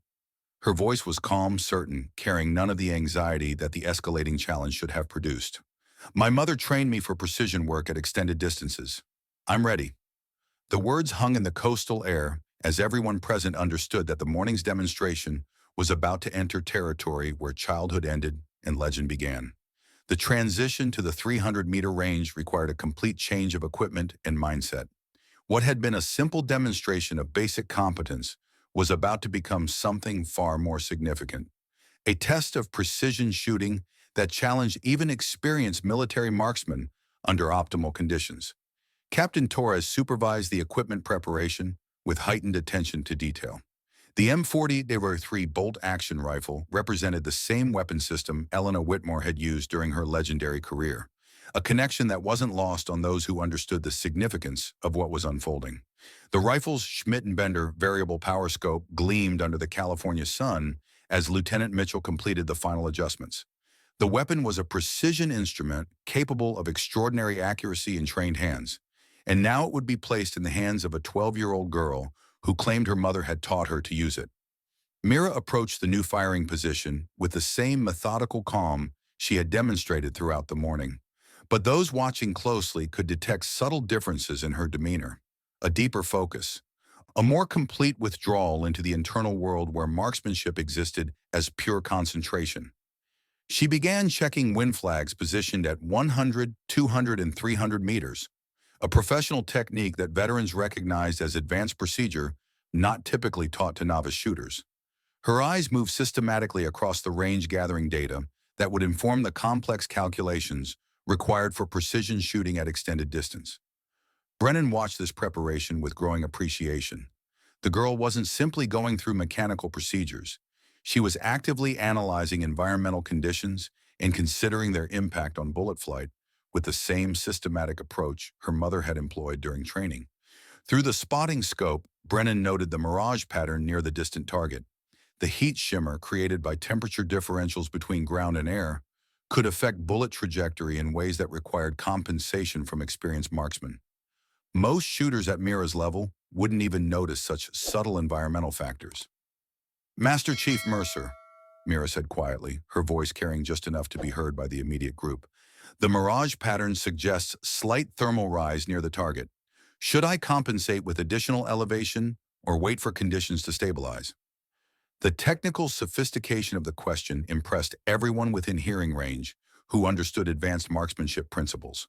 Her voice was calm, certain, carrying none of the anxiety that the escalating challenge should have produced. My mother trained me for precision work at extended distances. I'm ready. The words hung in the coastal air as everyone present understood that the morning's demonstration was about to enter territory where childhood ended and legend began. The transition to the 300-meter range required a complete change of equipment and mindset. What had been a simple demonstration of basic competence was about to become something far more significant. A test of precision shooting that challenged even experienced military marksmen under optimal conditions. Captain Torres supervised the equipment preparation with heightened attention to detail. The M40-3 bolt-action rifle represented the same weapon system Eleanor Whitmore had used during her legendary career, a connection that wasn't lost on those who understood the significance of what was unfolding. The rifle's Schmidt-Bender variable power scope gleamed under the California sun as Lieutenant Mitchell completed the final adjustments. The weapon was a precision instrument capable of extraordinary accuracy in trained hands, and now it would be placed in the hands of a 12-year-old girl who claimed her mother had taught her to use it. Mira approached the new firing position with the same methodical calm she had demonstrated throughout the morning. But those watching closely could detect subtle differences in her demeanor, a deeper focus, a more complete withdrawal into the internal world where marksmanship existed as pure concentration. She began checking wind flags positioned at 100, 200, and 300 meters. a professional technique that veterans recognized as advanced procedure not typically taught to novice shooters. Her eyes moved systematically across the range, gathering data that would inform the complex calculations required for precision shooting at extended distance. Brennan watched this preparation with growing appreciation. The girl wasn't simply going through mechanical procedures. She was actively analyzing environmental conditions and considering their impact on bullet flight with the same systematic approach her mother had employed during training. Through the spotting scope, Brennan noted the mirage pattern near the distant target. The heat shimmer created by temperature differentials between ground and air could affect bullet trajectory in ways that required compensation from experienced marksmen. Most shooters at Mira's level wouldn't even notice such subtle environmental factors. Master Chief Mercer, Mira said quietly, her voice carrying just enough to be heard by the immediate group. The mirage pattern suggests slight thermal rise near the target. Should I compensate with additional elevation or wait for conditions to stabilize? The technical sophistication of the question impressed everyone within hearing range who understood advanced marksmanship principles.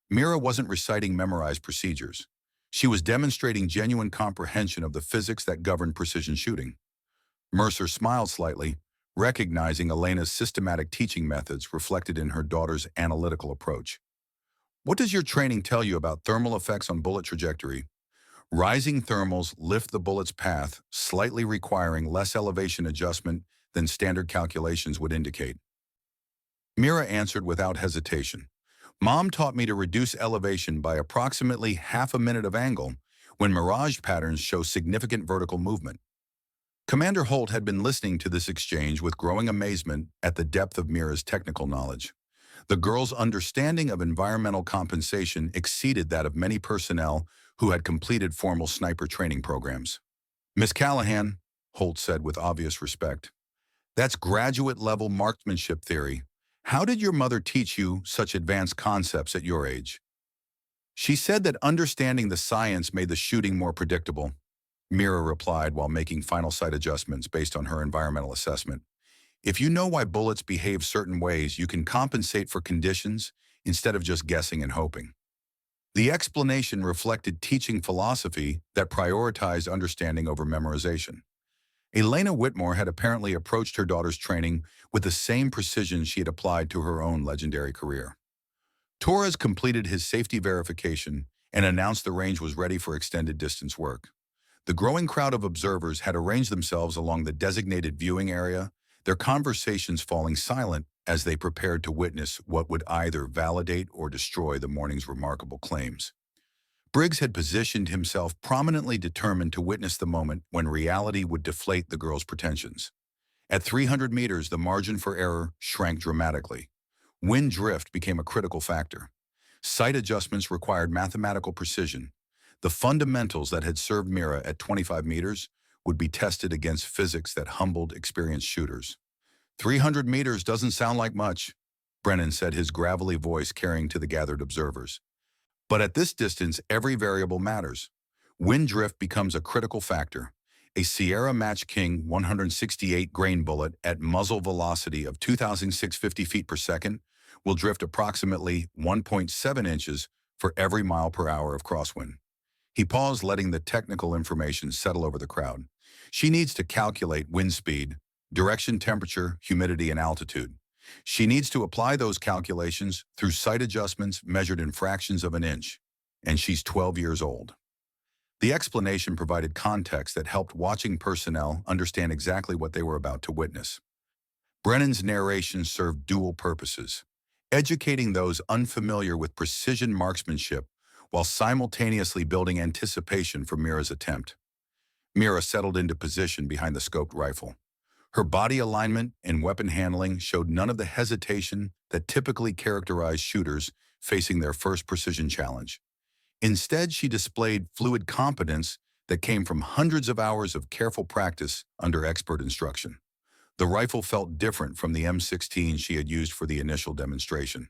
Mira wasn't reciting memorized procedures. She was demonstrating genuine comprehension of the physics that govern precision shooting. Mercer smiled slightly, recognizing Elena's systematic teaching methods reflected in her daughter's analytical approach. What does your training tell you about thermal effects on bullet trajectory? Rising thermals lift the bullet's path, slightly requiring less elevation adjustment than standard calculations would indicate. Mira answered without hesitation. Mom taught me to reduce elevation by approximately half a minute of angle when mirage patterns show significant vertical movement. Commander Holt had been listening to this exchange with growing amazement at the depth of Mira's technical knowledge. The girl's understanding of environmental compensation exceeded that of many personnel who had completed formal sniper training programs. Miss Callahan, Holt said with obvious respect, that's graduate-level marksmanship theory. How did your mother teach you such advanced concepts at your age? She said that understanding the science made the shooting more predictable, Mira replied while making final sight adjustments based on her environmental assessment. If you know why bullets behave certain ways, you can compensate for conditions instead of just guessing and hoping. The explanation reflected teaching philosophy that prioritized understanding over memorization. Elena Whitmore had apparently approached her daughter's training with the same precision she had applied to her own legendary career. Torres completed his safety verification and announced the range was ready for extended distance work. The growing crowd of observers had arranged themselves along the designated viewing area, their conversations falling silent as they prepared to witness what would either validate or destroy the morning's remarkable claims. Briggs had positioned himself prominently determined to witness the moment when reality would deflate the girl's pretensions. At 300 meters, the margin for error shrank dramatically. Wind drift became a critical factor. Sight adjustments required mathematical precision. The fundamentals that had served Mira at 25 meters would be tested against physics that humbled experienced shooters. 300 meters doesn't sound like much, Brennan said, his gravelly voice carrying to the gathered observers. But at this distance, every variable matters. Wind drift becomes a critical factor. A Sierra Match King 168 grain bullet at muzzle velocity of 2,650 feet per second will drift approximately 1.7 inches for every mile per hour of crosswind. He paused, letting the technical information settle over the crowd. She needs to calculate wind speed, direction, temperature, humidity, and altitude. She needs to apply those calculations through sight adjustments measured in fractions of an inch, and she's 12 years old. The explanation provided context that helped watching personnel understand exactly what they were about to witness. Brennan's narration served dual purposes, educating those unfamiliar with precision marksmanship while simultaneously building anticipation for Mira's attempt. Mira settled into position behind the scoped rifle. Her body alignment and weapon handling showed none of the hesitation that typically characterized shooters facing their first precision challenge. Instead, she displayed fluid competence that came from hundreds of hours of careful practice under expert instruction. The rifle felt different from the M16 she had used for the initial demonstration.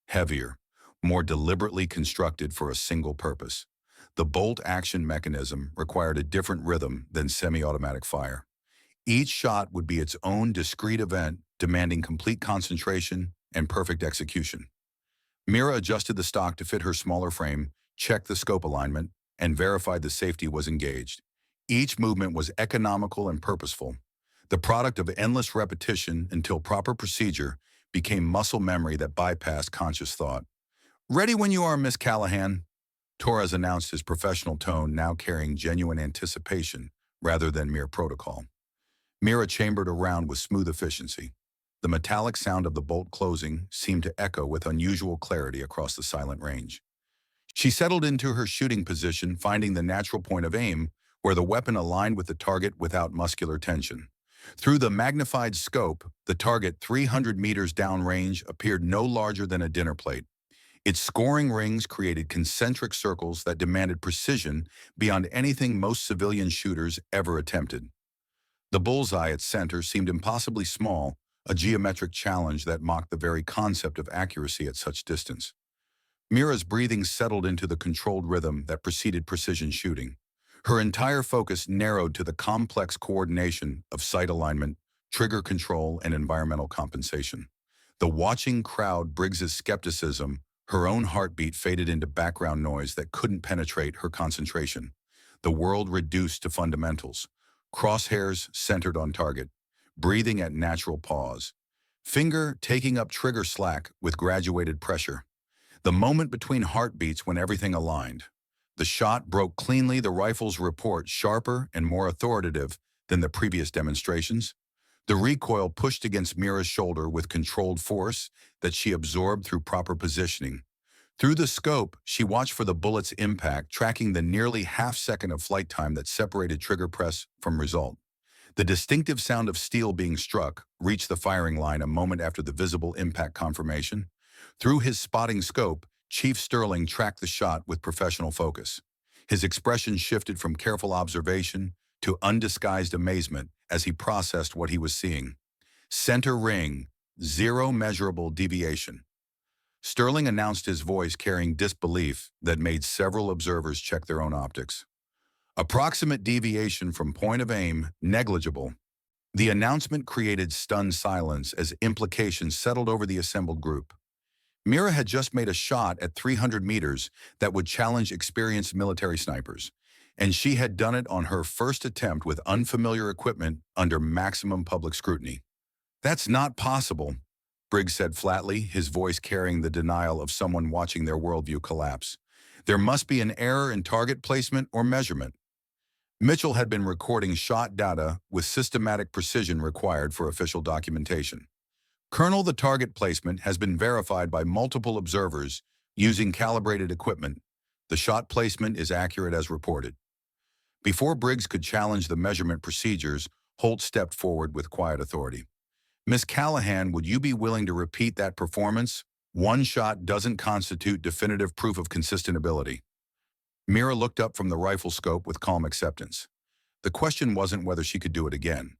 Heavier, more deliberately constructed for a single purpose. The bolt action mechanism required a different rhythm than semi-automatic fire. Each shot would be its own discrete event, demanding complete concentration and perfect execution. Mira adjusted the stock to fit her smaller frame, checked the scope alignment, and verified the safety was engaged. Each movement was economical and purposeful, the product of endless repetition until proper procedure became muscle memory that bypassed conscious thought. "Ready when you are, Miss Callahan," Torres announced, his professional tone now carrying genuine anticipation rather than mere protocol. Mira chambered around with smooth efficiency. The metallic sound of the bolt closing seemed to echo with unusual clarity across the silent range. She settled into her shooting position, finding the natural point of aim, where the weapon aligned with the target without muscular tension. Through the magnified scope, the target 300 meters downrange appeared no larger than a dinner plate. Its scoring rings created concentric circles that demanded precision beyond anything most civilian shooters ever attempted. The bullseye at center seemed impossibly small, a geometric challenge that mocked the very concept of accuracy at such distance. Mira's breathing settled into the controlled rhythm that preceded precision shooting. Her entire focus narrowed to the complex coordination of sight alignment, trigger control, and environmental compensation. The watching crowd Briggs's skepticism, her own heartbeat faded into background noise that couldn't penetrate her concentration. The world reduced to fundamentals. Crosshairs centered on target, breathing at natural pause. Finger taking up trigger slack with graduated pressure. The moment between heartbeats when everything aligned. The shot broke cleanly, the rifle's report sharper and more authoritative than the previous demonstrations. The recoil pushed against Mira's shoulder with controlled force that she absorbed through proper positioning. Through the scope, she watched for the bullet's impact, tracking the nearly half-second of flight time that separated trigger press from result. The distinctive sound of steel being struck reached the firing line a moment after the visible impact confirmation. Through his spotting scope, Chief Sterling tracked the shot with professional focus. His expression shifted from careful observation to undisguised amazement as he processed what he was seeing. Center ring, zero measurable deviation. Sterling announced, his voice carrying disbelief that made several observers check their own optics. Approximate deviation from point of aim, negligible. The announcement created stunned silence as implications settled over the assembled group. Mira had just made a shot at 300 meters that would challenge experienced military snipers, and she had done it on her first attempt with unfamiliar equipment under maximum public scrutiny. "That's not possible," Briggs said flatly, his voice carrying the denial of someone watching their worldview collapse. "There must be an error in target placement or measurement." Mitchell had been recording shot data with systematic precision required for official documentation. "Colonel, the target placement has been verified by multiple observers using calibrated equipment. The shot placement is accurate as reported." Before Briggs could challenge the measurement procedures, Holt stepped forward with quiet authority. "Miss Callahan, would you be willing to repeat that performance? One shot doesn't constitute definitive proof of consistent ability." Mira looked up from the rifle scope with calm acceptance. The question wasn't whether she could do it again.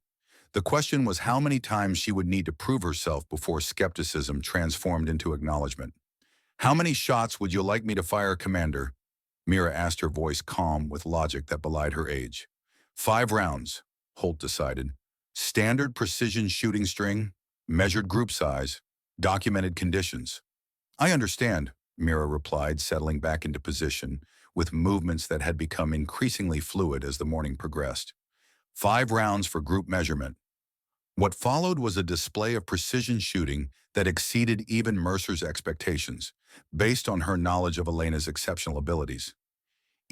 The question was how many times she would need to prove herself before skepticism transformed into acknowledgement. "How many shots would you like me to fire, Commander?" Mira asked, her voice calm with logic that belied her age. "5 rounds, Holt decided. "Standard precision shooting string, measured group size, documented conditions." "I understand," Mira replied, settling back into position with movements that had become increasingly fluid as the morning progressed. 5 rounds for group measurement. What followed was a display of precision shooting that exceeded even Mercer's expectations, based on her knowledge of Elena's exceptional abilities.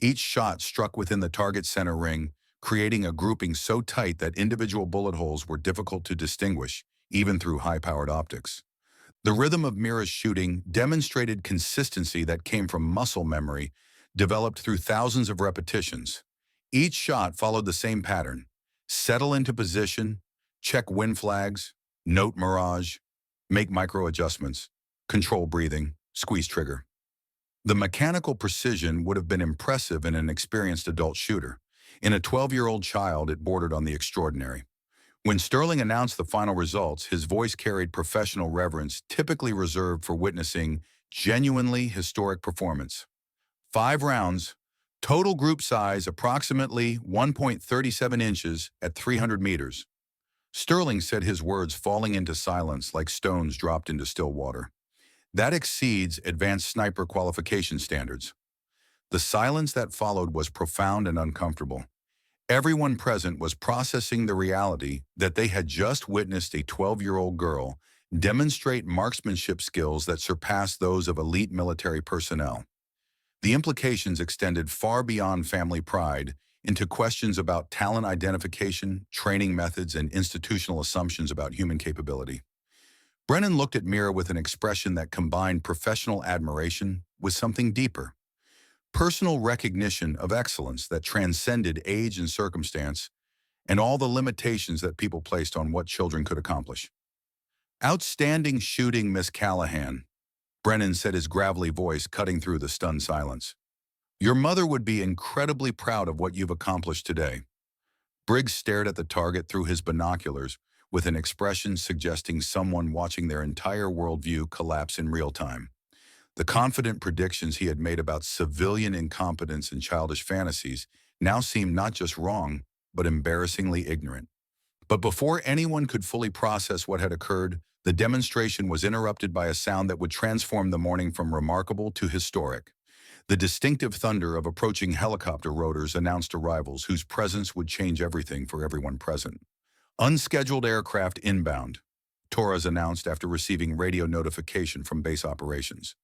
Each shot struck within the target center ring, creating a grouping so tight that individual bullet holes were difficult to distinguish, even through high-powered optics. The rhythm of Mira's shooting demonstrated consistency that came from muscle memory, developed through thousands of repetitions. Each shot followed the same pattern: settle into position, check wind flags, note mirage, make micro adjustments, control breathing, squeeze trigger. The mechanical precision would have been impressive in an experienced adult shooter. In a 12-year-old child, it bordered on the extraordinary. When Sterling announced the final results, his voice carried professional reverence typically reserved for witnessing genuinely historic performance. 5 rounds, total group size approximately 1.37 inches at 300 meters. Sterling said, his words falling into silence like stones dropped into still water. "That exceeds advanced sniper qualification standards." The silence that followed was profound and uncomfortable. Everyone present was processing the reality that they had just witnessed a 12-year-old girl demonstrate marksmanship skills that surpassed those of elite military personnel. The implications extended far beyond family pride into questions about talent identification, training methods, and institutional assumptions about human capability. Brennan looked at Mira with an expression that combined professional admiration with something deeper. Personal recognition of excellence that transcended age and circumstance, and all the limitations that people placed on what children could accomplish. Outstanding shooting, Miss Callahan, Brennan said, his gravelly voice cutting through the stunned silence. Your mother would be incredibly proud of what you've accomplished today. Briggs stared at the target through his binoculars with an expression suggesting someone watching their entire worldview collapse in real time. The confident predictions he had made about civilian incompetence and childish fantasies now seemed not just wrong, but embarrassingly ignorant. But before anyone could fully process what had occurred, the demonstration was interrupted by a sound that would transform the morning from remarkable to historic. The distinctive thunder of approaching helicopter rotors announced arrivals whose presence would change everything for everyone present. Unscheduled aircraft inbound, Torres announced after receiving radio notification from base operations.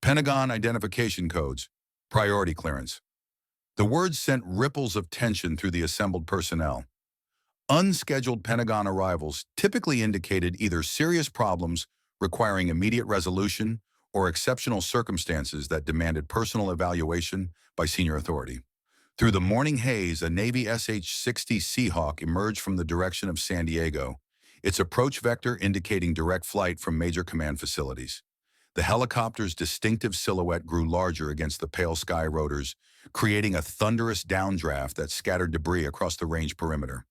Pentagon identification codes, priority clearance. The words sent ripples of tension through the assembled personnel. Unscheduled Pentagon arrivals typically indicated either serious problems requiring immediate resolution or exceptional circumstances that demanded personal evaluation by senior authority. Through the morning haze, a Navy SH-60 Seahawk emerged from the direction of San Diego, its approach vector indicating direct flight from major command facilities. The helicopter's distinctive silhouette grew larger against the pale sky rotors, creating a thunderous downdraft that scattered debris across the range perimeter.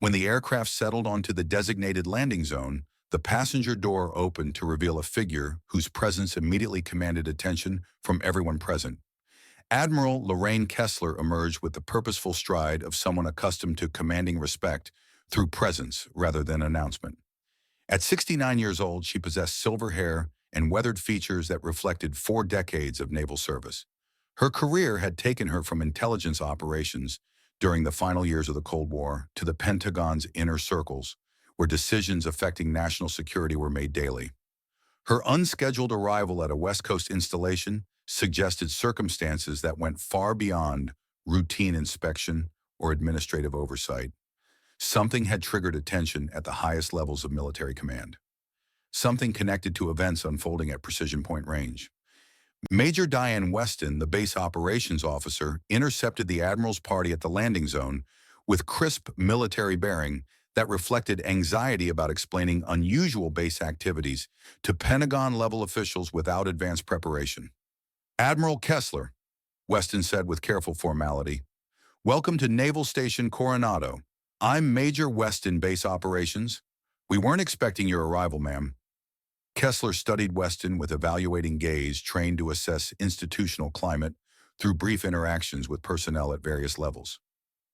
When the aircraft settled onto the designated landing zone, the passenger door opened to reveal a figure whose presence immediately commanded attention from everyone present. Admiral Lorraine Kessler emerged with the purposeful stride of someone accustomed to commanding respect through presence rather than announcement. At 69 years old, she possessed silver hair and weathered features that reflected 4 decades of naval service. Her career had taken her from intelligence operations during the final years of the Cold War to the Pentagon's inner circles, where decisions affecting national security were made daily. Her unscheduled arrival at a West Coast installation suggested circumstances that went far beyond routine inspection or administrative oversight. Something had triggered attention at the highest levels of military command. Something connected to events unfolding at Precision Point Range. Major Diane Weston, the base operations officer, intercepted the Admiral's party at the landing zone with crisp military bearing that reflected anxiety about explaining unusual base activities to Pentagon-level officials without advanced preparation. Admiral Kessler, Weston said with careful formality, welcome to Naval Station Coronado. I'm Major Weston, base operations. We weren't expecting your arrival, ma'am. Kessler studied Weston with evaluating gaze trained to assess institutional climate through brief interactions with personnel at various levels.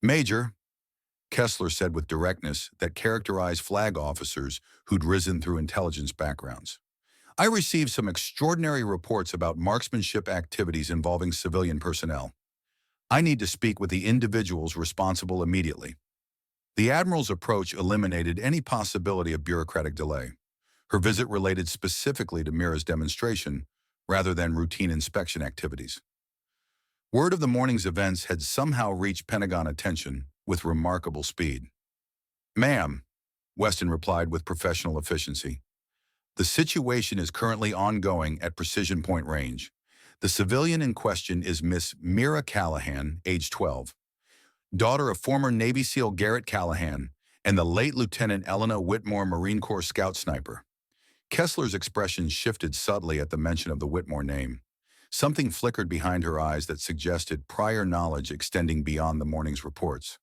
Major, Kessler said with directness that characterized flag officers who'd risen through intelligence backgrounds. I received some extraordinary reports about marksmanship activities involving civilian personnel. I need to speak with the individuals responsible immediately. The Admiral's approach eliminated any possibility of bureaucratic delay. Her visit related specifically to Mira's demonstration rather than routine inspection activities. Word of the morning's events had somehow reached Pentagon attention with remarkable speed. Ma'am, Weston replied with professional efficiency. The situation is currently ongoing at Precision Point Range. The civilian in question is Miss Mira Callahan, age 12, daughter of former Navy SEAL Garrett Callahan and the late Lieutenant Elena Whitmore, Marine Corps scout sniper. Kessler's expression shifted subtly at the mention of the Whitmore name. Something flickered behind her eyes that suggested prior knowledge extending beyond the morning's reports.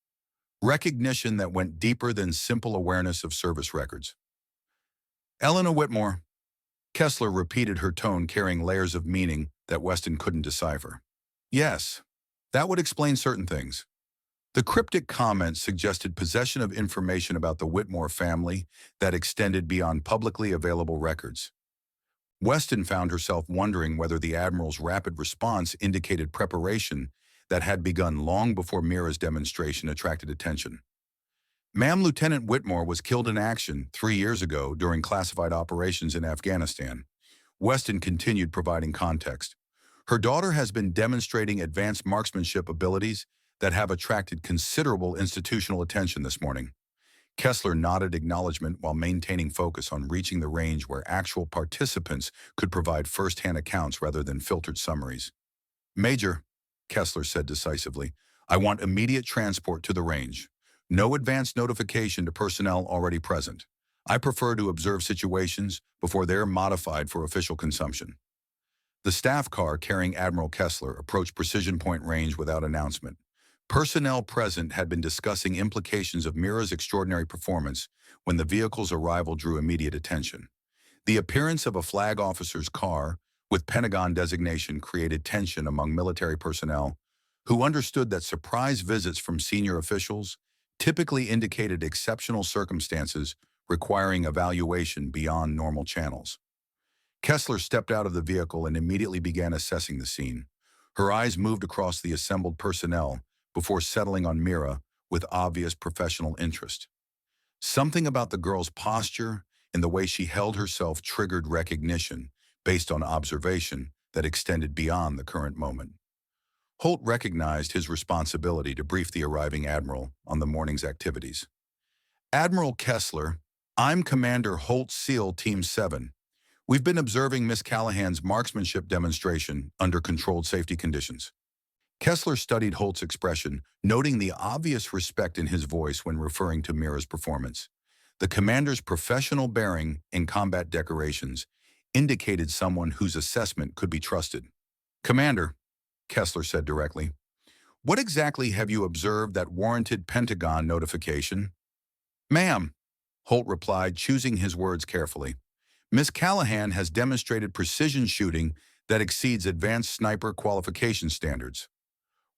Recognition that went deeper than simple awareness of service records. Elena Whitmore. Kessler repeated, her tone carrying layers of meaning that Weston couldn't decipher. Yes, that would explain certain things. The cryptic comment suggested possession of information about the Whitmore family that extended beyond publicly available records. Weston found herself wondering whether the Admiral's rapid response indicated preparation that had begun long before Mira's demonstration attracted attention. Ma'am, Lieutenant Whitmore was killed in action 3 years ago during classified operations in Afghanistan. Weston continued providing context. Her daughter has been demonstrating advanced marksmanship abilities that have attracted considerable institutional attention this morning. Kessler nodded acknowledgement while maintaining focus on reaching the range where actual participants could provide first-hand accounts rather than filtered summaries. Major, Kessler said decisively, I want immediate transport to the range. No advance notification to personnel already present. I prefer to observe situations before they're modified for official consumption. The staff car carrying Admiral Kessler approached precision point range without announcement. Personnel present had been discussing implications of Mira's extraordinary performance when the vehicle's arrival drew immediate attention. The appearance of a flag officer's car with Pentagon designation created tension among military personnel who understood that surprise visits from senior officials typically indicated exceptional circumstances requiring evaluation beyond normal channels. Kessler stepped out of the vehicle and immediately began assessing the scene. Her eyes moved across the assembled personnel before settling on Mira with obvious professional interest. Something about the girl's posture and the way she held herself triggered recognition based on observation that extended beyond the current moment. Holt recognized his responsibility to brief the arriving admiral on the morning's activities. Admiral Kessler, I'm Commander Holt SEAL Team 7. We've been observing Miss Callahan's marksmanship demonstration under controlled safety conditions. Kessler studied Holt's expression, noting the obvious respect in his voice when referring to Mira's performance. The commander's professional bearing and combat decorations indicated someone whose assessment could be trusted. Commander, Kessler said directly, what exactly have you observed that warranted Pentagon notification? Ma'am, Holt replied, choosing his words carefully. Miss Callahan has demonstrated precision shooting that exceeds advanced sniper qualification standards.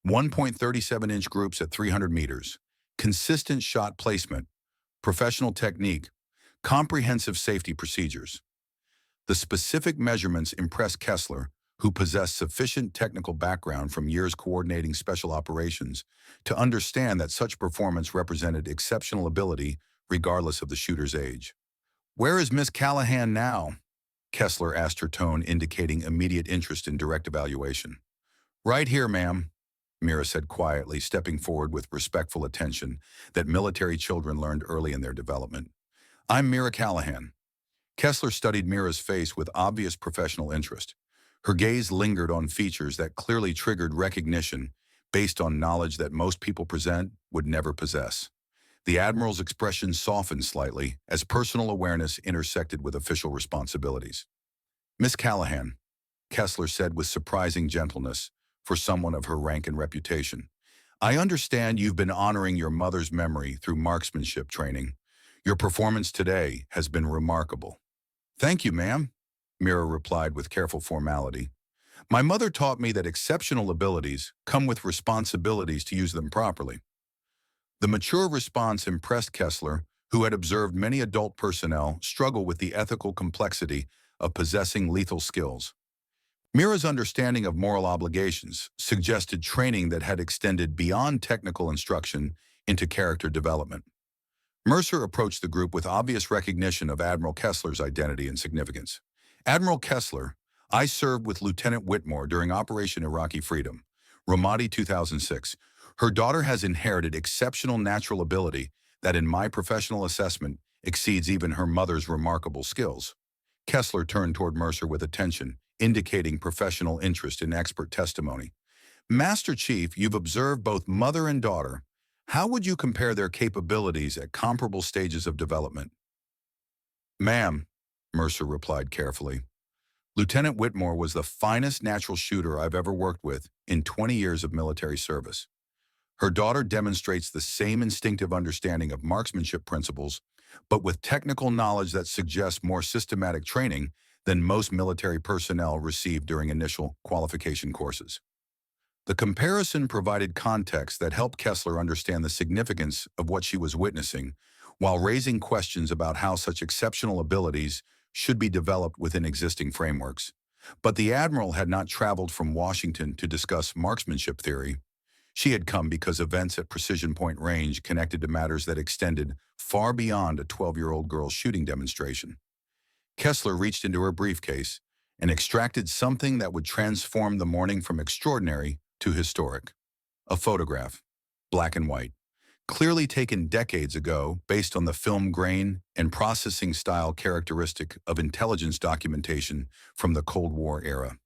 1.37-inch groups at 300 meters, consistent shot placement, professional technique, comprehensive safety procedures. The specific measurements impressed Kessler, who possessed sufficient technical background from years coordinating special operations to understand that such performance represented exceptional ability regardless of the shooter's age. Where is Miss Callahan now? Kessler asked, her tone indicating immediate interest in direct evaluation. Right here, ma'am, Mira said quietly, stepping forward with respectful attention that military children learned early in their development. I'm Mira Callahan. Kessler studied Mira's face with obvious professional interest. Her gaze lingered on features that clearly triggered recognition based on knowledge that most people present would never possess. The Admiral's expression softened slightly as personal awareness intersected with official responsibilities. Miss Callahan, Kessler said with surprising gentleness for someone of her rank and reputation, I understand you've been honoring your mother's memory through marksmanship training. Your performance today has been remarkable. Thank you, ma'am, Mira replied with careful formality. My mother taught me that exceptional abilities come with responsibilities to use them properly. The mature response impressed Kessler, who had observed many adult personnel struggle with the ethical complexity of possessing lethal skills. Mira's understanding of moral obligations suggested training that had extended beyond technical instruction into character development. Mercer approached the group with obvious recognition of Admiral Kessler's identity and significance. Admiral Kessler, I served with Lieutenant Whitmore during Operation Iraqi Freedom, Ramadi 2006. Her daughter has inherited exceptional natural ability that in my professional assessment exceeds even her mother's remarkable skills. Kessler turned toward Mercer with attention, indicating professional interest in expert testimony. Master Chief, you've observed both mother and daughter. How would you compare their capabilities at comparable stages of development? Ma'am, Mercer replied carefully, Lieutenant Whitmore was the finest natural shooter I've ever worked with in 20 years of military service. Her daughter demonstrates the same instinctive understanding of marksmanship principles, but with technical knowledge that suggests more systematic training than most military personnel receive during initial qualification courses. The comparison provided context that helped Kessler understand the significance of what she was witnessing, while raising questions about how such exceptional abilities should be developed within existing frameworks. But the admiral had not traveled from Washington to discuss marksmanship theory. She had come because events at Precision Point Range connected to matters that extended far beyond a 12-year-old girl's shooting demonstration. Kessler reached into her briefcase and extracted something that would transform the morning from extraordinary to historic. A photograph, black and white, clearly taken decades ago based on the film grain and processing style characteristic of intelligence documentation from the Cold War era.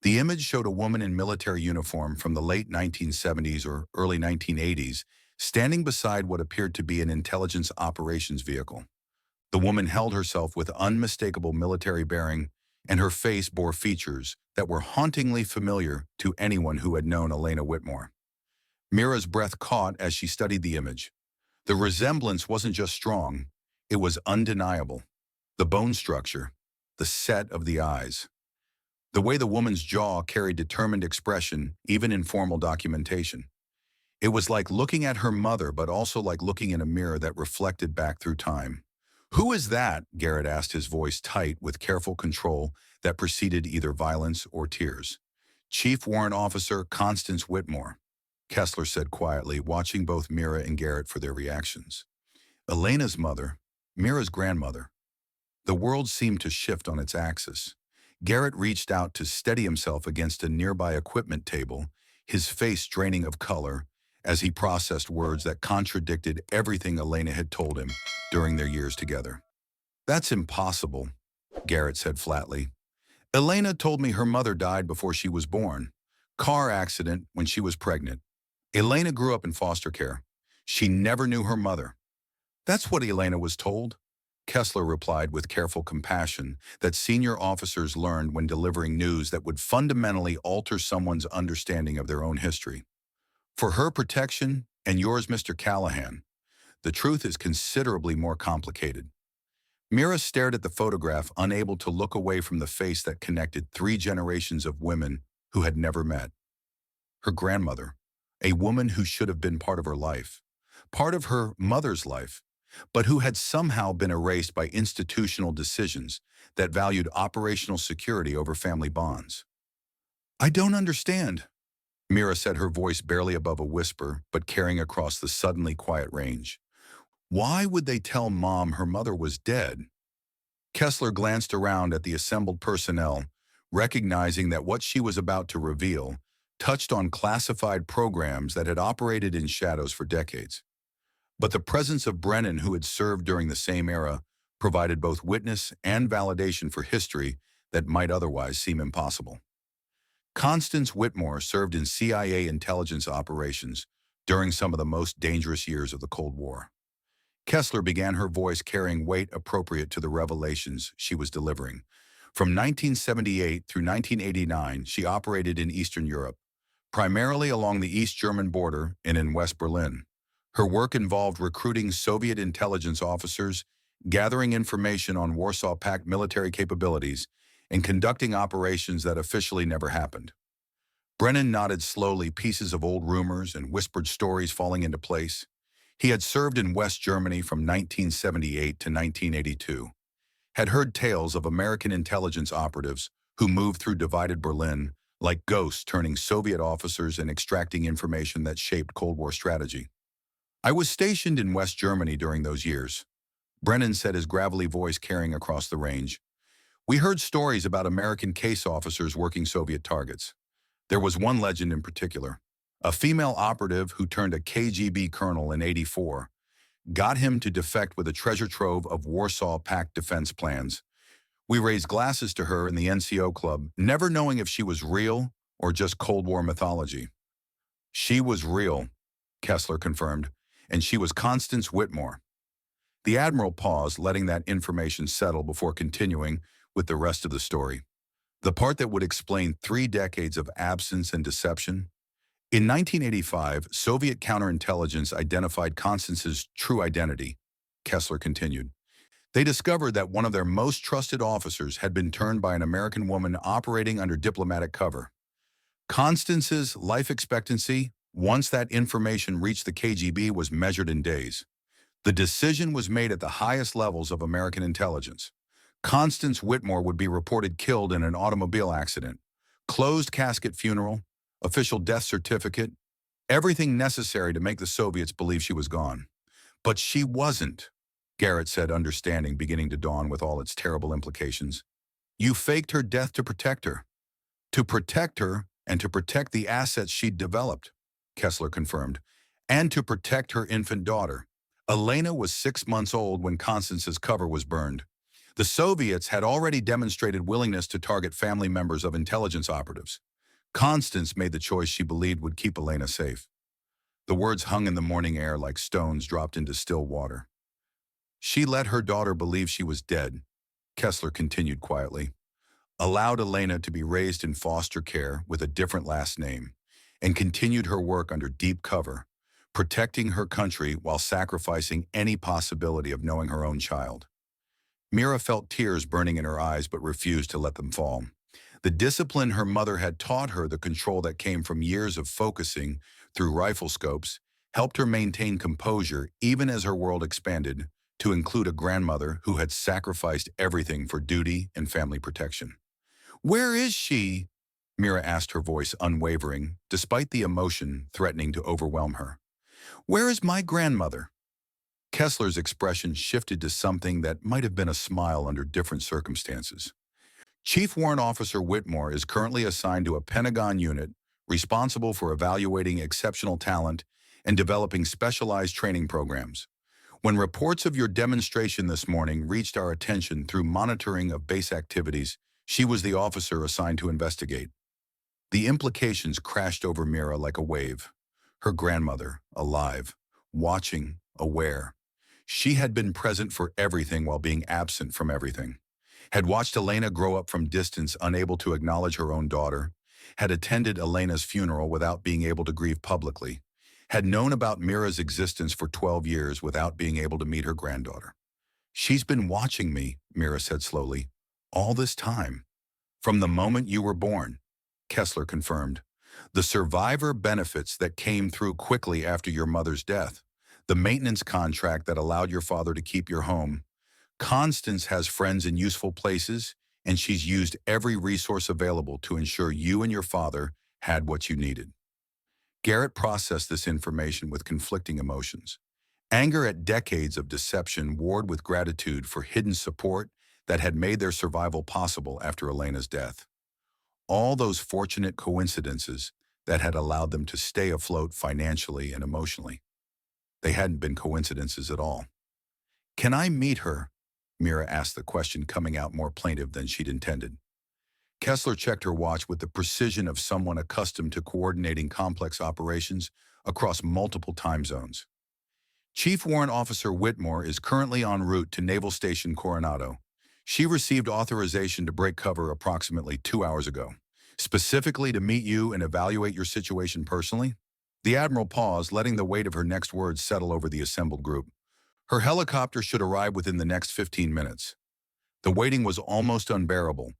The image showed a woman in military uniform from the late 1970s or early 1980s standing beside what appeared to be an intelligence operations vehicle. The woman held herself with unmistakable military bearing, and her face bore features that were hauntingly familiar to anyone who had known Elena Whitmore. Mira's breath caught as she studied the image. The resemblance wasn't just strong, it was undeniable. The bone structure, the set of the eyes, the way the woman's jaw carried determined expression, even in formal documentation. It was like looking at her mother, but also like looking in a mirror that reflected back through time. "Who is that?" Garrett asked, his voice tight with careful control that preceded either violence or tears. "Chief Warrant Officer Constance Whitmore," Kessler said quietly, watching both Mira and Garrett for their reactions. Elena's mother, Mira's grandmother. The world seemed to shift on its axis. Garrett reached out to steady himself against a nearby equipment table, his face draining of color, as he processed words that contradicted everything Elena had told him during their years together. "That's impossible," Garrett said flatly. "Elena told me her mother died before she was born. Car accident when she was pregnant. Elena grew up in foster care. She never knew her mother." "That's what Elena was told," Kessler replied with careful compassion that senior officers learned when delivering news that would fundamentally alter someone's understanding of their own history. "For her protection, and yours, Mr. Callahan, the truth is considerably more complicated." Mira stared at the photograph, unable to look away from the face that connected 3 generations of women who had never met. Her grandmother, a woman who should have been part of her life, part of her mother's life, but who had somehow been erased by institutional decisions that valued operational security over family bonds. "I don't understand," Mira said, her voice barely above a whisper, but carrying across the suddenly quiet range. "Why would they tell Mom her mother was dead?" Kessler glanced around at the assembled personnel, recognizing that what she was about to reveal touched on classified programs that had operated in shadows for decades. But the presence of Brennan, who had served during the same era, provided both witness and validation for history that might otherwise seem impossible. Constance Whitmore served in CIA intelligence operations during some of the most dangerous years of the Cold War. Kessler began, her voice carrying weight appropriate to the revelations she was delivering. From 1978 through 1989, she operated in Eastern Europe, primarily along the East German border and in West Berlin. Her work involved recruiting Soviet intelligence officers, gathering information on Warsaw Pact military capabilities, and conducting operations that officially never happened. Brennan nodded slowly, pieces of old rumors and whispered stories falling into place. He had served in West Germany from 1978 to 1982, had heard tales of American intelligence operatives who moved through divided Berlin like ghosts, turning Soviet officers and extracting information that shaped Cold War strategy. "I was stationed in West Germany during those years," Brennan said, his gravelly voice carrying across the range. "We heard stories about American case officers working Soviet targets. There was one legend in particular. A female operative who turned a KGB colonel in '84, got him to defect with a treasure trove of Warsaw Pact defense plans. We raised glasses to her in the NCO club, never knowing if she was real or just Cold War mythology." "She was real," Kessler confirmed, "and she was Constance Whitmore." The Admiral paused, letting that information settle before continuing with the rest of the story. The part that would explain 3 decades of absence and deception. In 1985, Soviet counterintelligence identified Constance's true identity, Kessler continued. They discovered that one of their most trusted officers had been turned by an American woman operating under diplomatic cover. Constance's life expectancy, once that information reached the KGB, was measured in days. The decision was made at the highest levels of American intelligence. Constance Whitmore would be reported killed in an automobile accident. Closed casket funeral, official death certificate, everything necessary to make the Soviets believe she was gone. But she wasn't, Garrett said, understanding beginning to dawn with all its terrible implications. You faked her death to protect her. To protect her and to protect the assets she'd developed, Kessler confirmed, and to protect her infant daughter. Elena was 6 months old when Constance's cover was burned. The Soviets had already demonstrated willingness to target family members of intelligence operatives. Constance made the choice she believed would keep Elena safe. The words hung in the morning air like stones dropped into still water. She let her daughter believe she was dead, Kessler continued quietly, allowed Elena to be raised in foster care with a different last name, and continued her work under deep cover, protecting her country while sacrificing any possibility of knowing her own child. Mira felt tears burning in her eyes but refused to let them fall. The discipline her mother had taught her, the control that came from years of focusing through rifle scopes, helped her maintain composure even as her world expanded to include a grandmother who had sacrificed everything for duty and family protection. "Where is she?" Mira asked, her voice unwavering, despite the emotion threatening to overwhelm her. "Where is my grandmother?" Kessler's expression shifted to something that might have been a smile under different circumstances. Chief Warrant Officer Whitmore is currently assigned to a Pentagon unit responsible for evaluating exceptional talent and developing specialized training programs. When reports of your demonstration this morning reached our attention through monitoring of base activities, she was the officer assigned to investigate. The implications crashed over Mira like a wave. Her grandmother, alive, watching, aware. She had been present for everything while being absent from everything. Had watched Elena grow up from distance, unable to acknowledge her own daughter. Had attended Elena's funeral without being able to grieve publicly. Had known about Mira's existence for 12 years without being able to meet her granddaughter. "She's been watching me," Mira said slowly, "all this time. From the moment you were born," Kessler confirmed. "The survivor benefits that came through quickly after your mother's death. The maintenance contract that allowed your father to keep your home. Constance has friends in useful places, and she's used every resource available to ensure you and your father had what you needed." Garrett processed this information with conflicting emotions. Anger at decades of deception warred with gratitude for hidden support that had made their survival possible after Elena's death. All those fortunate coincidences that had allowed them to stay afloat financially and emotionally. They hadn't been coincidences at all. "Can I meet her?" Mira asked, the question coming out more plaintive than she'd intended. Kessler checked her watch with the precision of someone accustomed to coordinating complex operations across multiple time zones. "Chief Warrant Officer Whitmore is currently en route to Naval Station Coronado. She received authorization to break cover approximately 2 hours ago, specifically to meet you and evaluate your situation personally." The Admiral paused, letting the weight of her next words settle over the assembled group. Her helicopter should arrive within the next 15 minutes. The waiting was almost unbearable.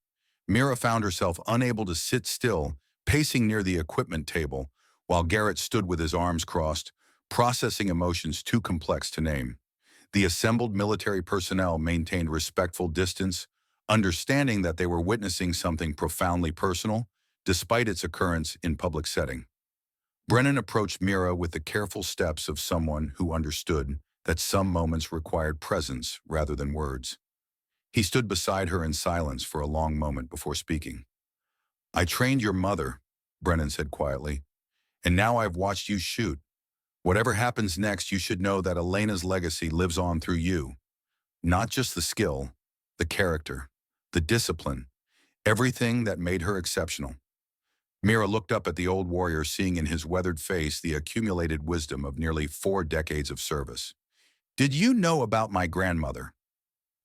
Mira found herself unable to sit still, pacing near the equipment table, while Garrett stood with his arms crossed, processing emotions too complex to name. The assembled military personnel maintained respectful distance, understanding that they were witnessing something profoundly personal, despite its occurrence in public setting. Brennan approached Mira with the careful steps of someone who understood that some moments required presence rather than words. He stood beside her in silence for a long moment before speaking. "I trained your mother," Brennan said quietly, "and now I've watched you shoot. Whatever happens next, you should know that Elena's legacy lives on through you. Not just the skill, the character, the discipline, everything that made her exceptional." Mira looked up at the old warrior, seeing in his weathered face the accumulated wisdom of nearly 4 decades of service. "Did you know about my grandmother?"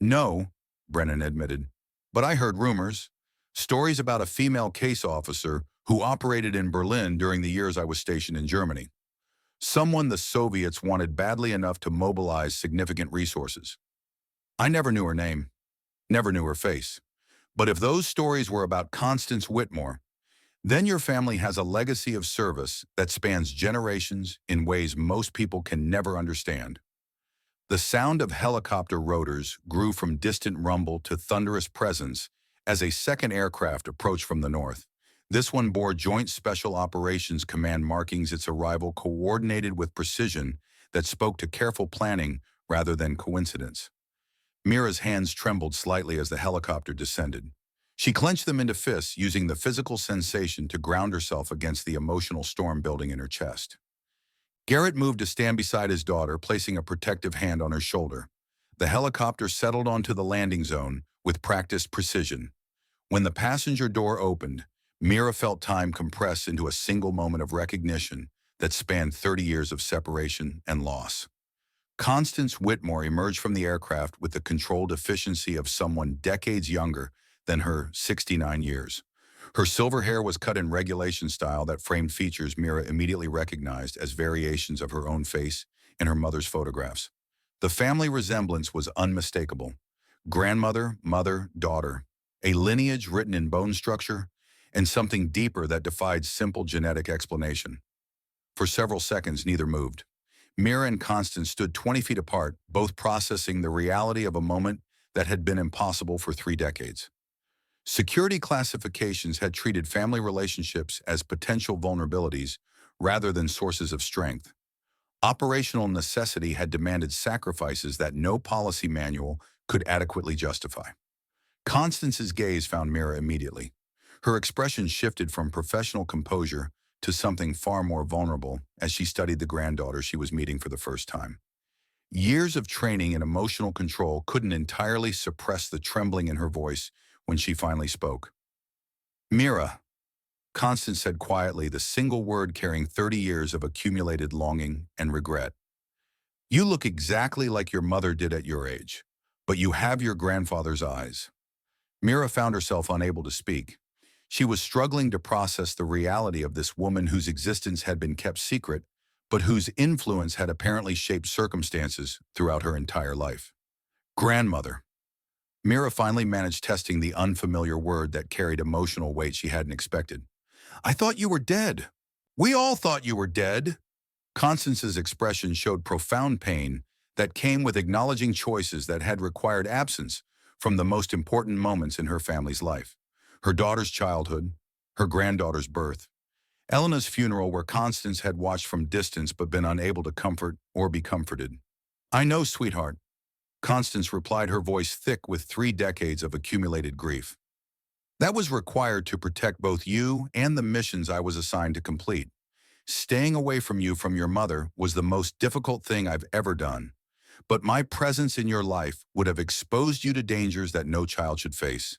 "No," Brennan admitted, "but I heard rumors. Stories about a female case officer who operated in Berlin during the years I was stationed in Germany. Someone the Soviets wanted badly enough to mobilize significant resources. I never knew her name, never knew her face. But if those stories were about Constance Whitmore, then your family has a legacy of service that spans generations in ways most people can never understand." The sound of helicopter rotors grew from distant rumble to thunderous presence as a second aircraft approached from the north. This one bore Joint Special Operations Command markings, its arrival coordinated with precision that spoke to careful planning rather than coincidence. Mira's hands trembled slightly as the helicopter descended. She clenched them into fists, using the physical sensation to ground herself against the emotional storm building in her chest. Garrett moved to stand beside his daughter, placing a protective hand on her shoulder. The helicopter settled onto the landing zone with practiced precision. When the passenger door opened, Mira felt time compress into a single moment of recognition that spanned 30 years of separation and loss. Constance Whitmore emerged from the aircraft with the controlled efficiency of someone decades younger than her 69 years. Her silver hair was cut in regulation style that framed features Mira immediately recognized as variations of her own face in her mother's photographs. The family resemblance was unmistakable. Grandmother, mother, daughter, a lineage written in bone structure, and something deeper that defied simple genetic explanation. For several seconds, neither moved. Mira and Constance stood 20 feet apart, both processing the reality of a moment that had been impossible for 3 decades. Security classifications had treated family relationships as potential vulnerabilities rather than sources of strength. Operational necessity had demanded sacrifices that no policy manual could adequately justify. Constance's gaze found Mira immediately. Her expression shifted from professional composure to something far more vulnerable as she studied the granddaughter she was meeting for the first time. Years of training in emotional control couldn't entirely suppress the trembling in her voice when she finally spoke. "Mira," Constance said quietly, the single word carrying 30 years of accumulated longing and regret. "You look exactly like your mother did at your age, but you have your grandfather's eyes." Mira found herself unable to speak. She was struggling to process the reality of this woman whose existence had been kept secret, but whose influence had apparently shaped circumstances throughout her entire life. "Grandmother." Mira finally managed testing the unfamiliar word that carried emotional weight she hadn't expected. "I thought you were dead." "We all thought you were dead." Constance's expression showed profound pain that came with acknowledging choices that had required absence from the most important moments in her family's life. Her daughter's childhood, her granddaughter's birth, Elena's funeral where Constance had watched from distance but been unable to comfort or be comforted. "I know, sweetheart," Constance replied, her voice thick with 3 decades of accumulated grief. "That was required to protect both you and the missions I was assigned to complete. Staying away from you from your mother was the most difficult thing I've ever done. But my presence in your life would have exposed you to dangers that no child should face."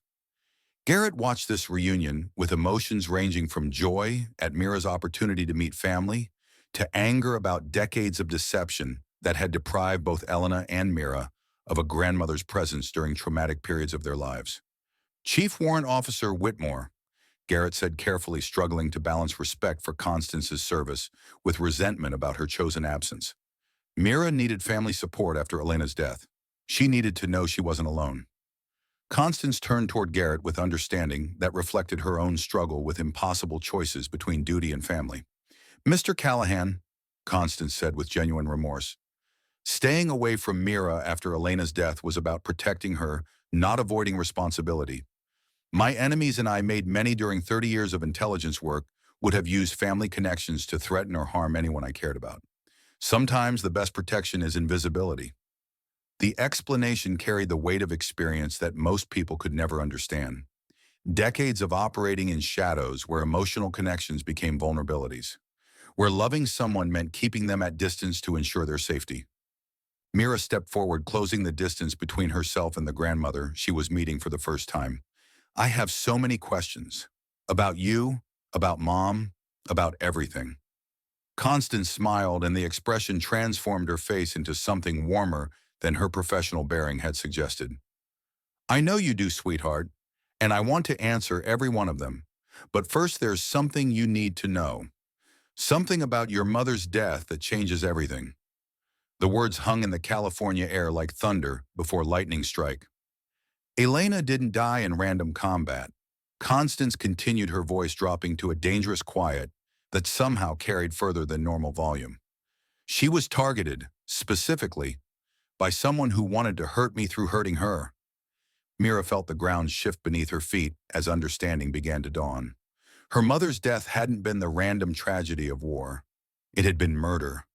Garrett watched this reunion with emotions ranging from joy at Mira's opportunity to meet family to anger about decades of deception that had deprived both Elena and Mira of a grandmother's presence during traumatic periods of their lives. "Chief Warrant Officer Whitmore," Garrett said carefully, struggling to balance respect for Constance's service with resentment about her chosen absence. "Mira needed family support after Elena's death. She needed to know she wasn't alone." Constance turned toward Garrett with understanding that reflected her own struggle with impossible choices between duty and family. "Mr. Callahan," Constance said with genuine remorse, "staying away from Mira after Elena's death was about protecting her, not avoiding responsibility. My enemies and I made many during 30 years of intelligence work would have used family connections to threaten or harm anyone I cared about. Sometimes the best protection is invisibility." The explanation carried the weight of experience that most people could never understand. Decades of operating in shadows where emotional connections became vulnerabilities, where loving someone meant keeping them at distance to ensure their safety. Mira stepped forward, closing the distance between herself and the grandmother she was meeting for the first time. "I have so many questions. About you, about Mom, about everything." Constance smiled, and the expression transformed her face into something warmer than her professional bearing had suggested. "I know you do, sweetheart, and I want to answer every one of them. But first, there's something you need to know. Something about your mother's death that changes everything." The words hung in the California air like thunder before lightning strike. "Elena didn't die in random combat." Constance continued, her voice dropping to a dangerous quiet that somehow carried further than normal volume. "She was targeted, specifically, by someone who wanted to hurt me through hurting her. Mira felt the ground shift beneath her feet as understanding began to dawn. Her mother's death hadn't been the random tragedy of war. It had been murder,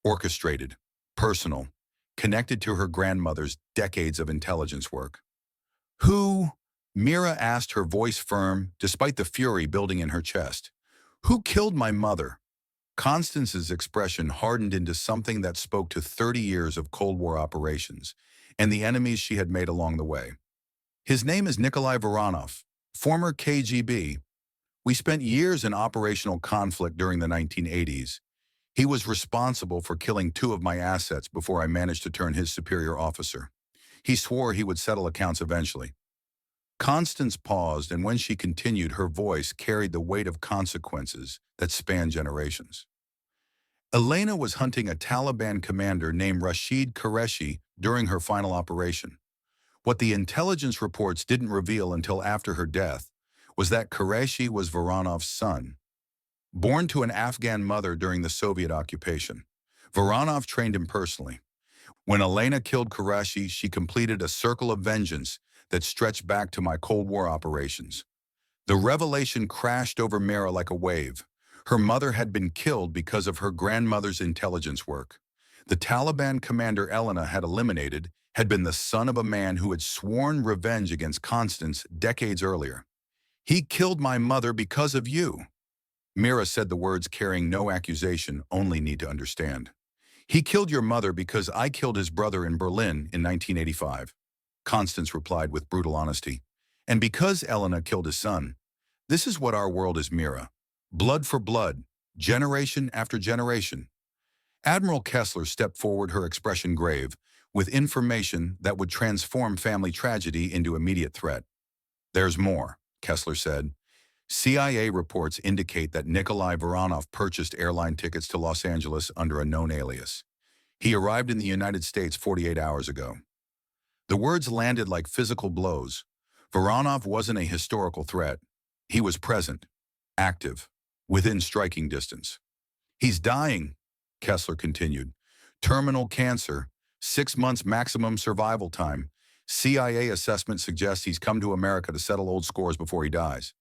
orchestrated, personal, connected to her grandmother's decades of intelligence work. Who? Mira asked, her voice firm, despite the fury building in her chest. Who killed my mother? Constance's expression hardened into something that spoke to 30 years of Cold War operations and the enemies she had made along the way. His name is Nikolai Voronov, former KGB. We spent years in operational conflict during the 1980s. He was responsible for killing 2 of my assets before I managed to turn his superior officer. He swore he would settle accounts eventually. Constance paused, and when she continued, her voice carried the weight of consequences that spanned generations. Elena was hunting a Taliban commander named Rashid Qureshi during her final operation. What the intelligence reports didn't reveal until after her death was that Qureshi was Voronov's son. Born to an Afghan mother during the Soviet occupation, Voronov trained him personally. When Elena killed Qureshi, she completed a circle of vengeance that stretched back to my Cold War operations. The revelation crashed over Mira like a wave. Her mother had been killed because of her grandmother's intelligence work. The Taliban commander Elena had eliminated had been the son of a man who had sworn revenge against Constance decades earlier. He killed my mother because of you. Mira said the words carrying no accusation, only need to understand. He killed your mother because I killed his brother in Berlin in 1985. Constance replied with brutal honesty. And because Elena killed his son. This is what our world is, Mira. Blood for blood, generation after generation. Admiral Kessler stepped forward, her expression grave, with information that would transform family tragedy into immediate threat. There's more, Kessler said. CIA reports indicate that Nikolai Voronov purchased airline tickets to Los Angeles under a known alias. He arrived in the United States 48 hours ago. The words landed like physical blows. Voronov wasn't a historical threat. He was present, active, within striking distance. He's dying, Kessler continued. Terminal cancer, 6 months maximum survival time. CIA assessment suggests he's come to America to settle old scores before he dies.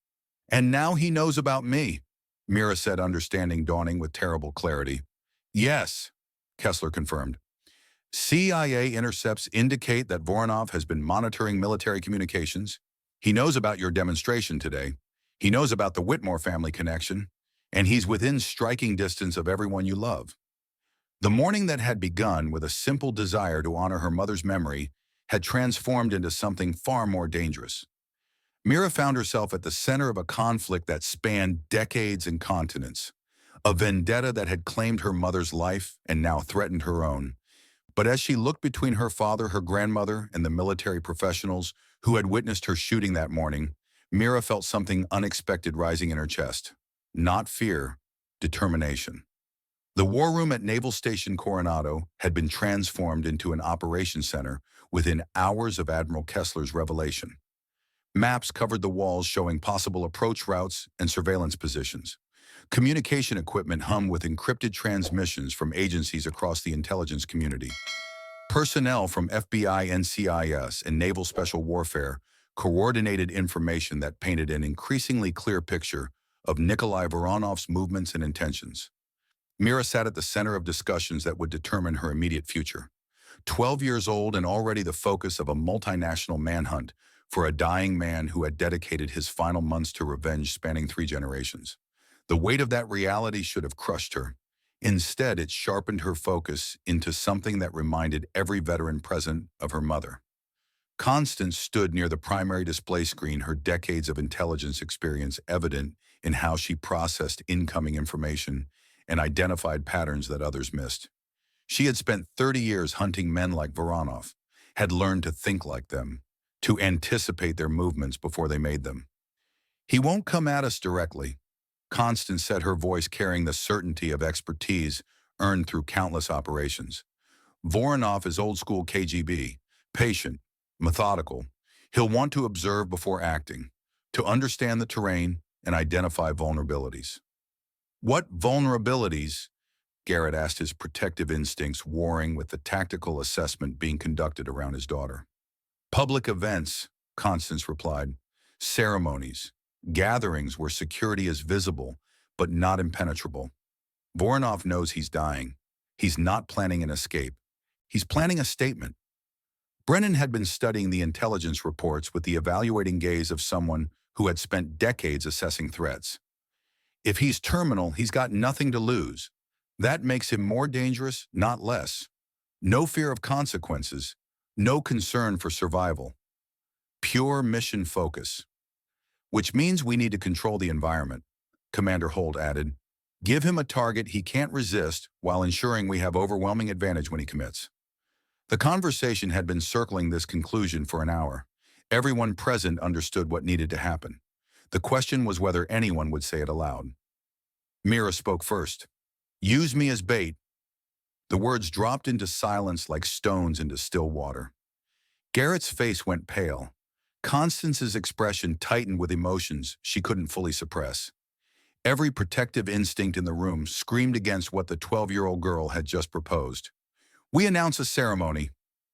And now he knows about me, Mira said, understanding dawning with terrible clarity. Yes, Kessler confirmed. CIA intercepts indicate that Voronov has been monitoring military communications. He knows about your demonstration today. He knows about the Whitmore family connection, and he's within striking distance of everyone you love. The morning that had begun with a simple desire to honor her mother's memory had transformed into something far more dangerous. Mira found herself at the center of a conflict that spanned decades and continents, a vendetta that had claimed her mother's life and now threatened her own. But as she looked between her father, her grandmother, and the military professionals who had witnessed her shooting that morning, Mira felt something unexpected rising in her chest. Not fear, determination. The war room at Naval Station Coronado had been transformed into an operations center within hours of Admiral Kessler's revelation. Maps covered the walls showing possible approach routes and surveillance positions. Communication equipment hummed with encrypted transmissions from agencies across the intelligence community. Personnel from FBI, NCIS, and Naval Special Warfare coordinated information that painted an increasingly clear picture of Nikolai Voronov's movements and intentions. Mira sat at the center of discussions that would determine her immediate future. 12 years old and already the focus of a multinational manhunt for a dying man who had dedicated his final months to revenge spanning 3 generations. The weight of that reality should have crushed her. Instead, it sharpened her focus into something that reminded every veteran present of her mother. Constance stood near the primary display screen, her decades of intelligence experience evident in how she processed incoming information and identified patterns that others missed. She had spent 30 years hunting men like Voronov, had learned to think like them, to anticipate their movements before they made them. He won't come at us directly, Constance said, her voice carrying the certainty of expertise earned through countless operations. Voronov is old-school KGB, patient, methodical. He'll want to observe before acting, to understand the terrain and identify vulnerabilities. What vulnerabilities? Garrett asked, his protective instincts warring with the tactical assessment being conducted around his daughter. Public events, Constance replied. Ceremonies, gatherings where security is visible but not impenetrable. Voronov knows he's dying. He's not planning an escape. He's planning a statement. Brennan had been studying the intelligence reports with the evaluating gaze of someone who had spent decades assessing threats. If he's terminal, he's got nothing to lose. That makes him more dangerous, not less. No fear of consequences, no concern for survival. Pure mission focus. Which means we need to control the environment, Commander Holt added. Give him a target he can't resist while ensuring we have overwhelming advantage when he commits. The conversation had been circling this conclusion for an hour. Everyone present understood what needed to happen. The question was whether anyone would say it aloud. Mira spoke first. Use me as bait. The words dropped into silence like stones into still water. Garrett's face went pale. Constance's expression tightened with emotions she couldn't fully suppress. Every protective instinct in the room screamed against what the 12-year-old girl had just proposed. We announce a ceremony.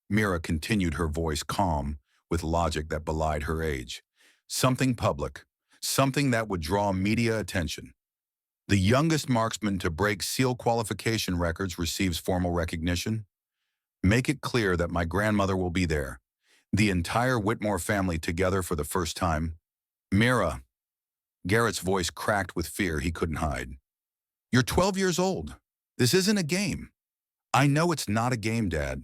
Mira continued, her voice calm, with logic that belied her age. Something public, something that would draw media attention. The youngest marksman to break SEAL qualification records receives formal recognition. Make it clear that my grandmother will be there. The entire Whitmore family together for the first time. Mira. Garrett's voice cracked with fear he couldn't hide. You're 12 years old. This isn't a game. I know it's not a game, Dad,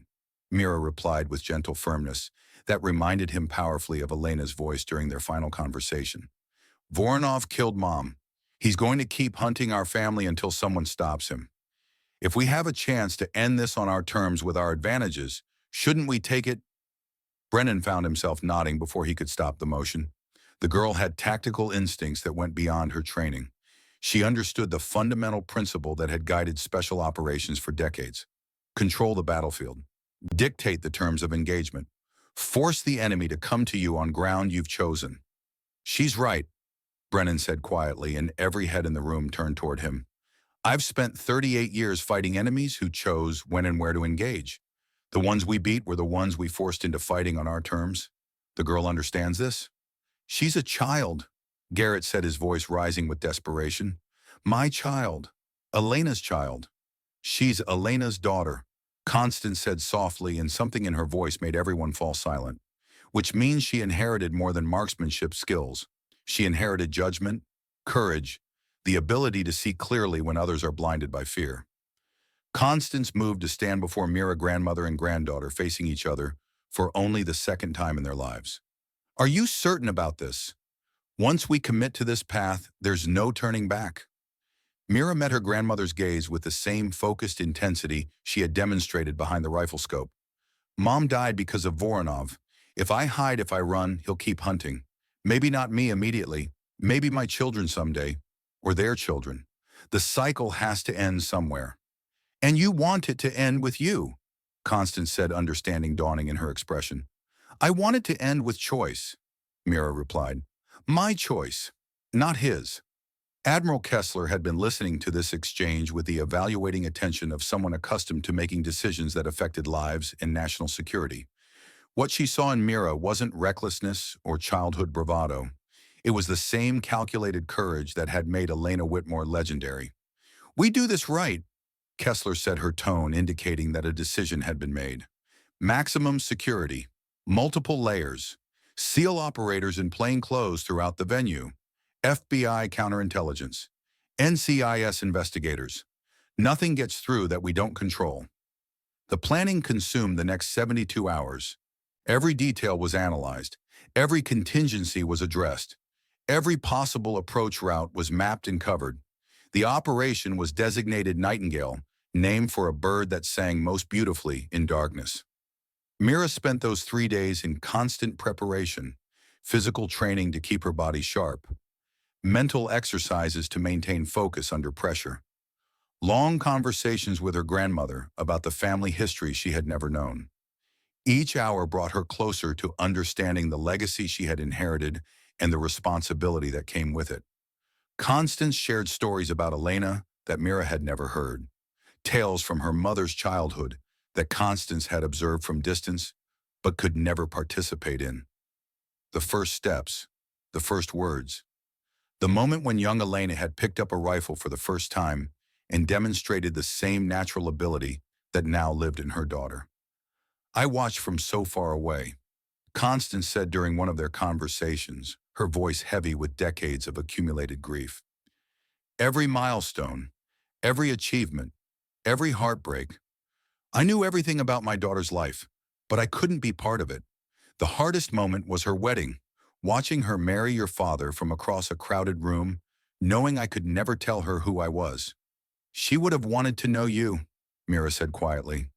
Mira replied with gentle firmness that reminded him powerfully of Elena's voice during their final conversation. Voronov killed Mom. He's going to keep hunting our family until someone stops him. If we have a chance to end this on our terms with our advantages, shouldn't we take it? Brennan found himself nodding before he could stop the motion. The girl had tactical instincts that went beyond her training. She understood the fundamental principle that had guided special operations for decades. Control the battlefield. Dictate the terms of engagement. Force the enemy to come to you on ground you've chosen. She's right, Brennan said quietly, and every head in the room turned toward him. I've spent 38 years fighting enemies who chose when and where to engage. The ones we beat were the ones we forced into fighting on our terms. The girl understands this. She's a child, Garrett said, his voice rising with desperation. My child. Elena's child. She's Elena's daughter, Constance said softly, and something in her voice made everyone fall silent. Which means she inherited more than marksmanship skills. She inherited judgment, courage, the ability to see clearly when others are blinded by fear. Constance moved to stand before Mira, grandmother and granddaughter, facing each other for only the second time in their lives. Are you certain about this? Once we commit to this path, there's no turning back. Mira met her grandmother's gaze with the same focused intensity she had demonstrated behind the rifle scope. Mom died because of Voronov. If I run, he'll keep hunting. Maybe not me immediately, maybe my children someday, or their children. The cycle has to end somewhere. And you want it to end with you, Constance said, understanding dawning in her expression. I want it to end with choice, Mira replied. My choice, not his. Admiral Kessler had been listening to this exchange with the evaluating attention of someone accustomed to making decisions that affected lives and national security. What she saw in Mira wasn't recklessness or childhood bravado. It was the same calculated courage that had made Elena Whitmore legendary. We do this right, Kessler said, her tone indicating that a decision had been made. Maximum security, multiple layers, SEAL operators in plain clothes throughout the venue, FBI counterintelligence, NCIS investigators. Nothing gets through that we don't control. The planning consumed the next 72 hours. Every detail was analyzed. Every contingency was addressed. Every possible approach route was mapped and covered. The operation was designated Nightingale, named for a bird that sang most beautifully in darkness. Mira spent those 3 days in constant preparation, physical training to keep her body sharp, mental exercises to maintain focus under pressure, long conversations with her grandmother about the family history she had never known. Each hour brought her closer to understanding the legacy she had inherited and the responsibility that came with it. Constance shared stories about Elena that Mira had never heard. tales from her mother's childhood that Constance had observed from distance but could never participate in. The first steps, the first words, the moment when young Elena had picked up a rifle for the first time and demonstrated the same natural ability that now lived in her daughter. I watched from so far away, Constance said during one of their conversations, her voice heavy with decades of accumulated grief. Every milestone, every achievement, every heartbreak. I knew everything about my daughter's life, but I couldn't be part of it. The hardest moment was her wedding, watching her marry your father from across a crowded room, knowing I could never tell her who I was. She would have wanted to know you, Mira said quietly.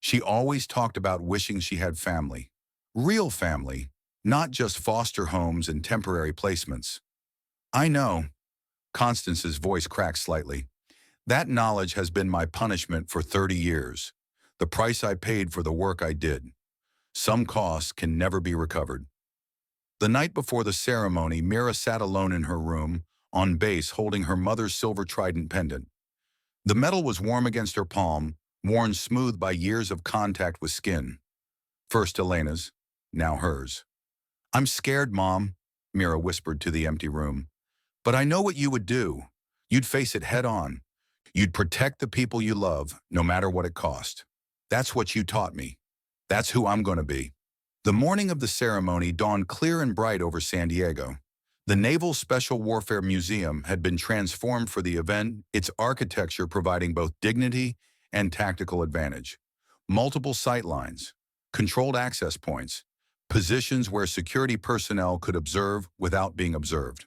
She always talked about wishing she had family. Real family, not just foster homes and temporary placements. I know, Constance's voice cracked slightly. That knowledge has been my punishment for 30 years. The price I paid for the work I did. Some costs can never be recovered. The night before the ceremony, Mira sat alone in her room, on base holding her mother's silver trident pendant. The metal was warm against her palm, worn smooth by years of contact with skin. First Elena's, now hers. I'm scared, Mom, Mira whispered to the empty room. But I know what you would do. You'd face it head on. You'd protect the people you love, no matter what it cost. That's what you taught me. That's who I'm going to be. The morning of the ceremony dawned clear and bright over San Diego. The Naval Special Warfare Museum had been transformed for the event, its architecture providing both dignity and tactical advantage. Multiple sightlines, controlled access points, positions where security personnel could observe without being observed.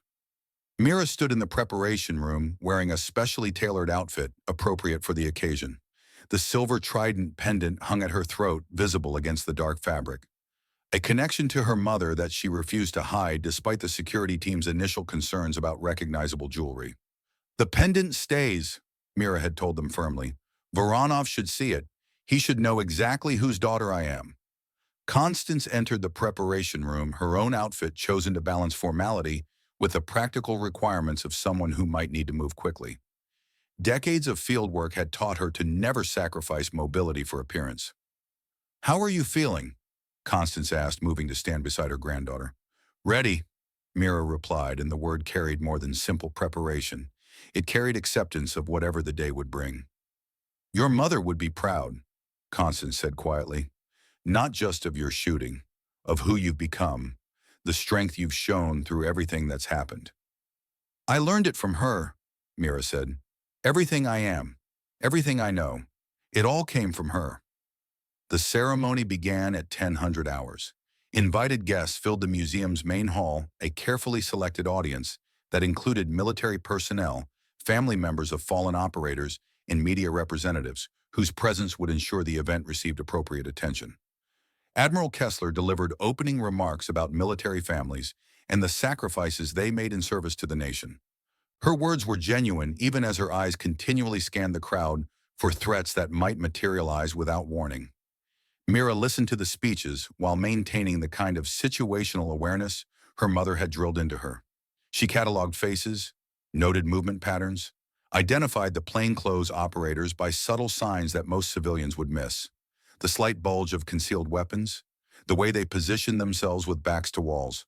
Mira stood in the preparation room wearing a specially tailored outfit appropriate for the occasion. The silver trident pendant hung at her throat, visible against the dark fabric. A connection to her mother that she refused to hide despite the security team's initial concerns about recognizable jewelry. The pendant stays, Mira had told them firmly. Voronov should see it. He should know exactly whose daughter I am. Constance entered the preparation room, her own outfit chosen to balance formality with the practical requirements of someone who might need to move quickly. Decades of fieldwork had taught her to never sacrifice mobility for appearance. How are you feeling? Constance asked, moving to stand beside her granddaughter. Ready, Mira replied, and the word carried more than simple preparation. It carried acceptance of whatever the day would bring. Your mother would be proud, Constance said quietly. Not just of your shooting, of who you've become, the strength you've shown through everything that's happened. I learned it from her, Mira said. Everything I am, everything I know, it all came from her. The ceremony began at 1000 hours. Invited guests filled the museum's main hall, a carefully selected audience that included military personnel, family members of fallen operators, and media representatives, whose presence would ensure the event received appropriate attention. Admiral Kessler delivered opening remarks about military families and the sacrifices they made in service to the nation. Her words were genuine even as her eyes continually scanned the crowd for threats that might materialize without warning. Mira listened to the speeches while maintaining the kind of situational awareness her mother had drilled into her. She cataloged faces, noted movement patterns, identified the plainclothes operators by subtle signs that most civilians would miss. The slight bulge of concealed weapons, the way they positioned themselves with backs to walls,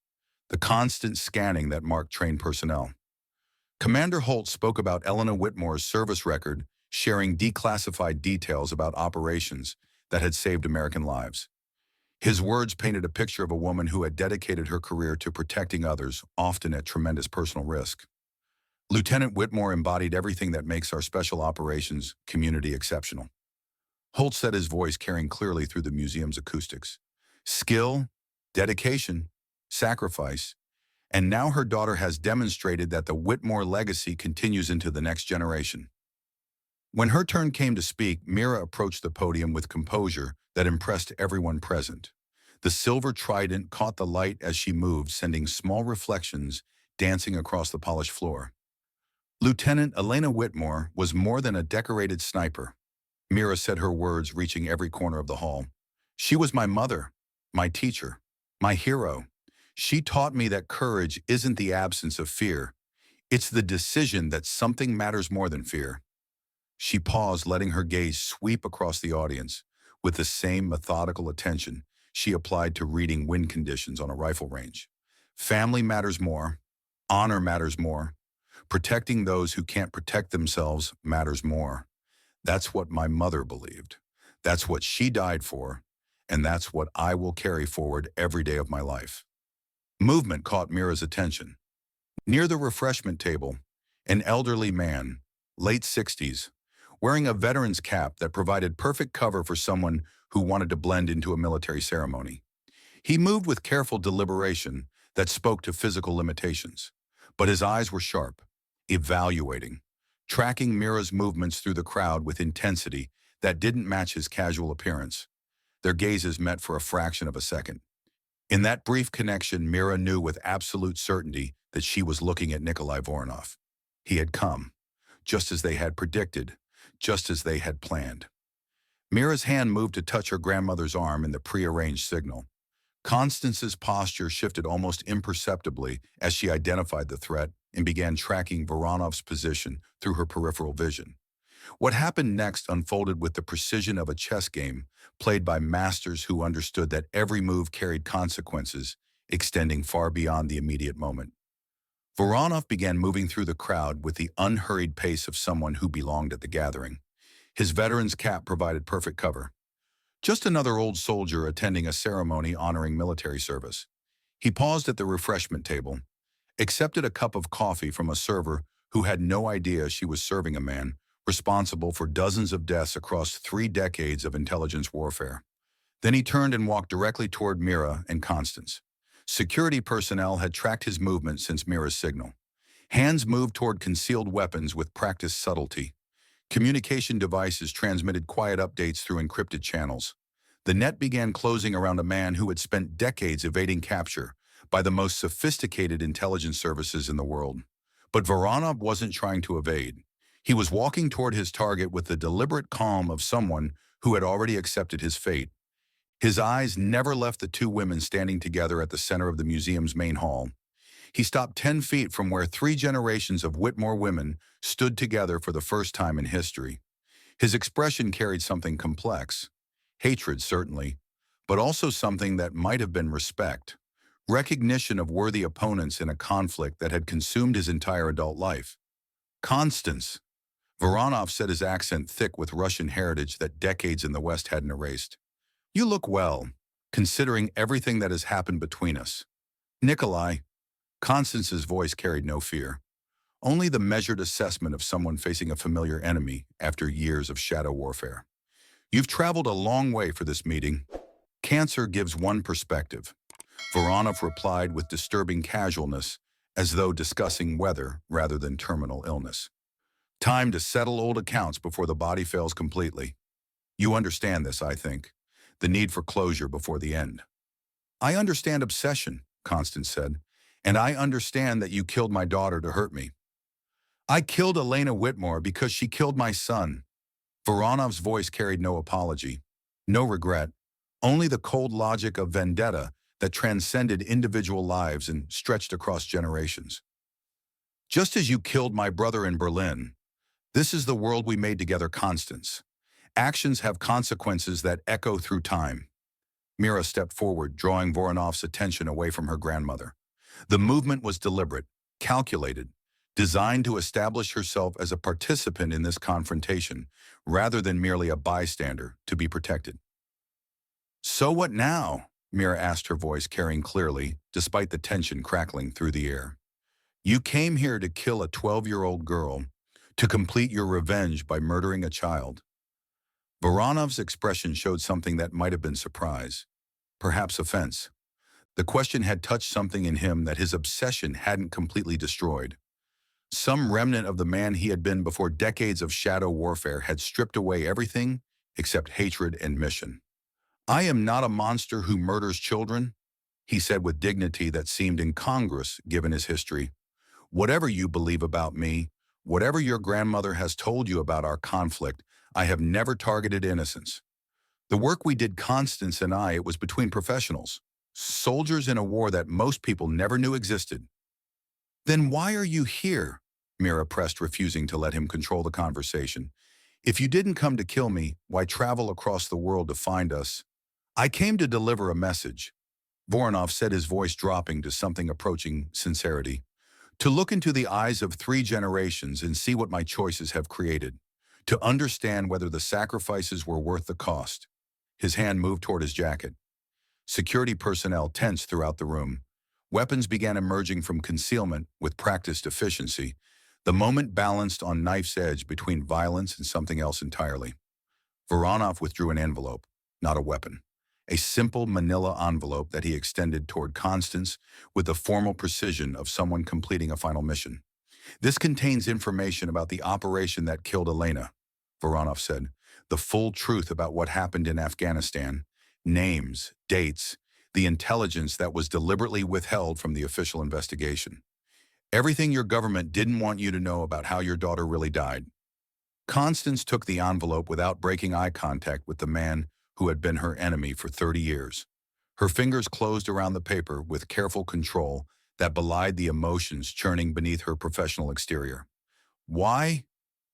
the constant scanning that marked trained personnel. Commander Holt spoke about Elena Whitmore's service record, sharing declassified details about operations that had saved American lives. His words painted a picture of a woman who had dedicated her career to protecting others, often at tremendous personal risk. Lieutenant Whitmore embodied everything that makes our special operations community exceptional. Holt said, his voice carrying clearly through the museum's acoustics. Skill, dedication, sacrifice, and now her daughter has demonstrated that the Whitmore legacy continues into the next generation. When her turn came to speak, Mira approached the podium with composure that impressed everyone present. The silver trident caught the light as she moved, sending small reflections dancing across the polished floor. Lieutenant Elena Whitmore was more than a decorated sniper. Mira said, her words reaching every corner of the hall. She was my mother, my teacher, my hero. She taught me that courage isn't the absence of fear. It's the decision that something matters more than fear. She paused, letting her gaze sweep across the audience with the same methodical attention she applied to reading wind conditions on a rifle range. Family matters more. Honor matters more. Protecting those who can't protect themselves matters more. That's what my mother believed. That's what she died for. And that's what I will carry forward every day of my life. Movement caught Mira's attention. Near the refreshment table, an elderly man, late 60s, wearing a veteran's cap that provided perfect cover for someone who wanted to blend into a military ceremony. He moved with careful deliberation that spoke to physical limitations, but his eyes were sharp, evaluating, tracking Mira's movements through the crowd with intensity that didn't match his casual appearance. Their gazes met for a fraction of a second. In that brief connection, Mira knew with absolute certainty that she was looking at Nikolai Voronov. He had come, just as they had predicted, just as they had planned. Mira's hand moved to touch her grandmother's arm in the prearranged signal. Constance's posture shifted almost imperceptibly as she identified the threat and began tracking Voronov's position through her peripheral vision. What happened next unfolded with the precision of a chess game played by masters who understood that every move carried consequences, extending far beyond the immediate moment. Voronov began moving through the crowd with the unhurried pace of someone who belonged at the gathering. His veteran's cap provided perfect cover. Just another old soldier attending a ceremony honoring military service. He paused at the refreshment table, accepted a cup of coffee from a server who had no idea she was serving a man responsible for dozens of deaths across 3 decades of intelligence warfare. Then he turned and walked directly toward Mira and Constance. Security personnel had tracked his movement since Mira's signal. Hands moved toward concealed weapons with practiced subtlety. Communication devices transmitted quiet updates through encrypted channels. The net began closing around a man who had spent decades evading capture by the most sophisticated intelligence services in the world. But Voronov wasn't trying to evade. He was walking toward his target with the deliberate calm of someone who had already accepted his fate. His eyes never left the 2 women standing together at the center of the museum's main hall. He stopped 10 feet from where 3 generations of Whitmore women stood together for the first time in history. His expression carried something complex. Hatred, certainly, but also something that might have been respect. Recognition of worthy opponents in a conflict that had consumed his entire adult life. Constance. Voronov said, his accent thick with Russian heritage that decades in the West hadn't erased. You look well, considering everything that has happened between us. Nikolai. Constance's voice carried no fear, only the measured assessment of someone facing a familiar enemy after years of shadow warfare. You've traveled a long way for this meeting. Cancer gives one perspective. Voronov replied with disturbing casualness, as though discussing weather rather than terminal illness. Time to settle old accounts before the body fails completely. You understand this, I think. The need for closure before the end. I understand obsession, Constance said, and I understand that you killed my daughter to hurt me. I killed Elena Whitmore because she killed my son. Voronov's voice carried no apology, no regret, only the cold logic of vendetta that transcended individual lives and stretched across generations. Just as you killed my brother in Berlin, this is the world we made together, Constance. Actions have consequences that echo through time. Mira stepped forward, drawing Voronov's attention away from her grandmother. The movement was deliberate, calculated, designed to establish herself as a participant in this confrontation, rather than merely a bystander to be protected. So what now? Mira asked, her voice carrying clearly, despite the tension crackling through the air. You came here to kill a 12-year-old girl, to complete your revenge by murdering a child. Voronov's expression showed something that might have been surprise, perhaps offense. The question had touched something in him that his obsession hadn't completely destroyed. Some remnant of the man he had been before decades of shadow warfare had stripped away everything except hatred and mission. I am not a monster who murders children, he said with dignity that seemed incongruous given his history. Whatever you believe about me, whatever your grandmother has told you about our conflict, I have never targeted innocents. The work we did, Constance and I, it was between professionals, soldiers in a war that most people never knew existed. Then why are you here? Mira pressed, refusing to let him control the conversation. If you didn't come to kill me, why travel across the world to find us? I came to deliver a message. Voronov said, his voice dropping to something approaching sincerity. To look into the eyes of 3 generations and see what my choices have created. To understand whether the sacrifices were worth the cost. His hand moved toward his jacket. Security personnel tensed throughout the room. Weapons began emerging from concealment with practiced efficiency. The moment balanced on knife's edge between violence and something else entirely. Voronov withdrew an envelope, not a weapon. A simple manila envelope that he extended toward Constance with the formal precision of someone completing a final mission. This contains information about the operation that killed Elena, Voronov said. The full truth about what happened in Afghanistan. Names, dates, the intelligence that was deliberately withheld from the official investigation. Everything your government didn't want you to know about how your daughter really died. Constance took the envelope without breaking eye contact with the man who had been her enemy for 30 years. Her fingers closed around the paper with careful control that belied the emotions churning beneath her professional exterior. Why?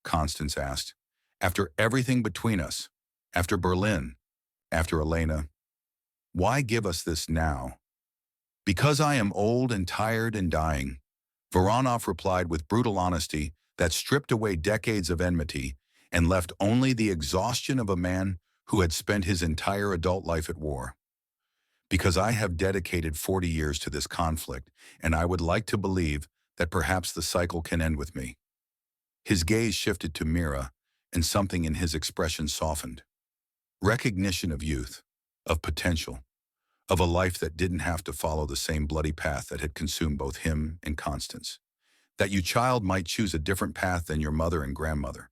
Constance asked. After everything between us, after Berlin, after Elena, why give us this now? Because I am old and tired and dying, Voronov replied with brutal honesty that stripped away decades of enmity and left only the exhaustion of a man who had spent his entire adult life at war. Because I have dedicated 40 years to this conflict, and I would like to believe that perhaps the cycle can end with me. His gaze shifted to Mira, and something in his expression softened. Recognition of youth, of potential, of a life that didn't have to follow the same bloody path that had consumed both him and Constance. That you child might choose a different path than your mother and grandmother.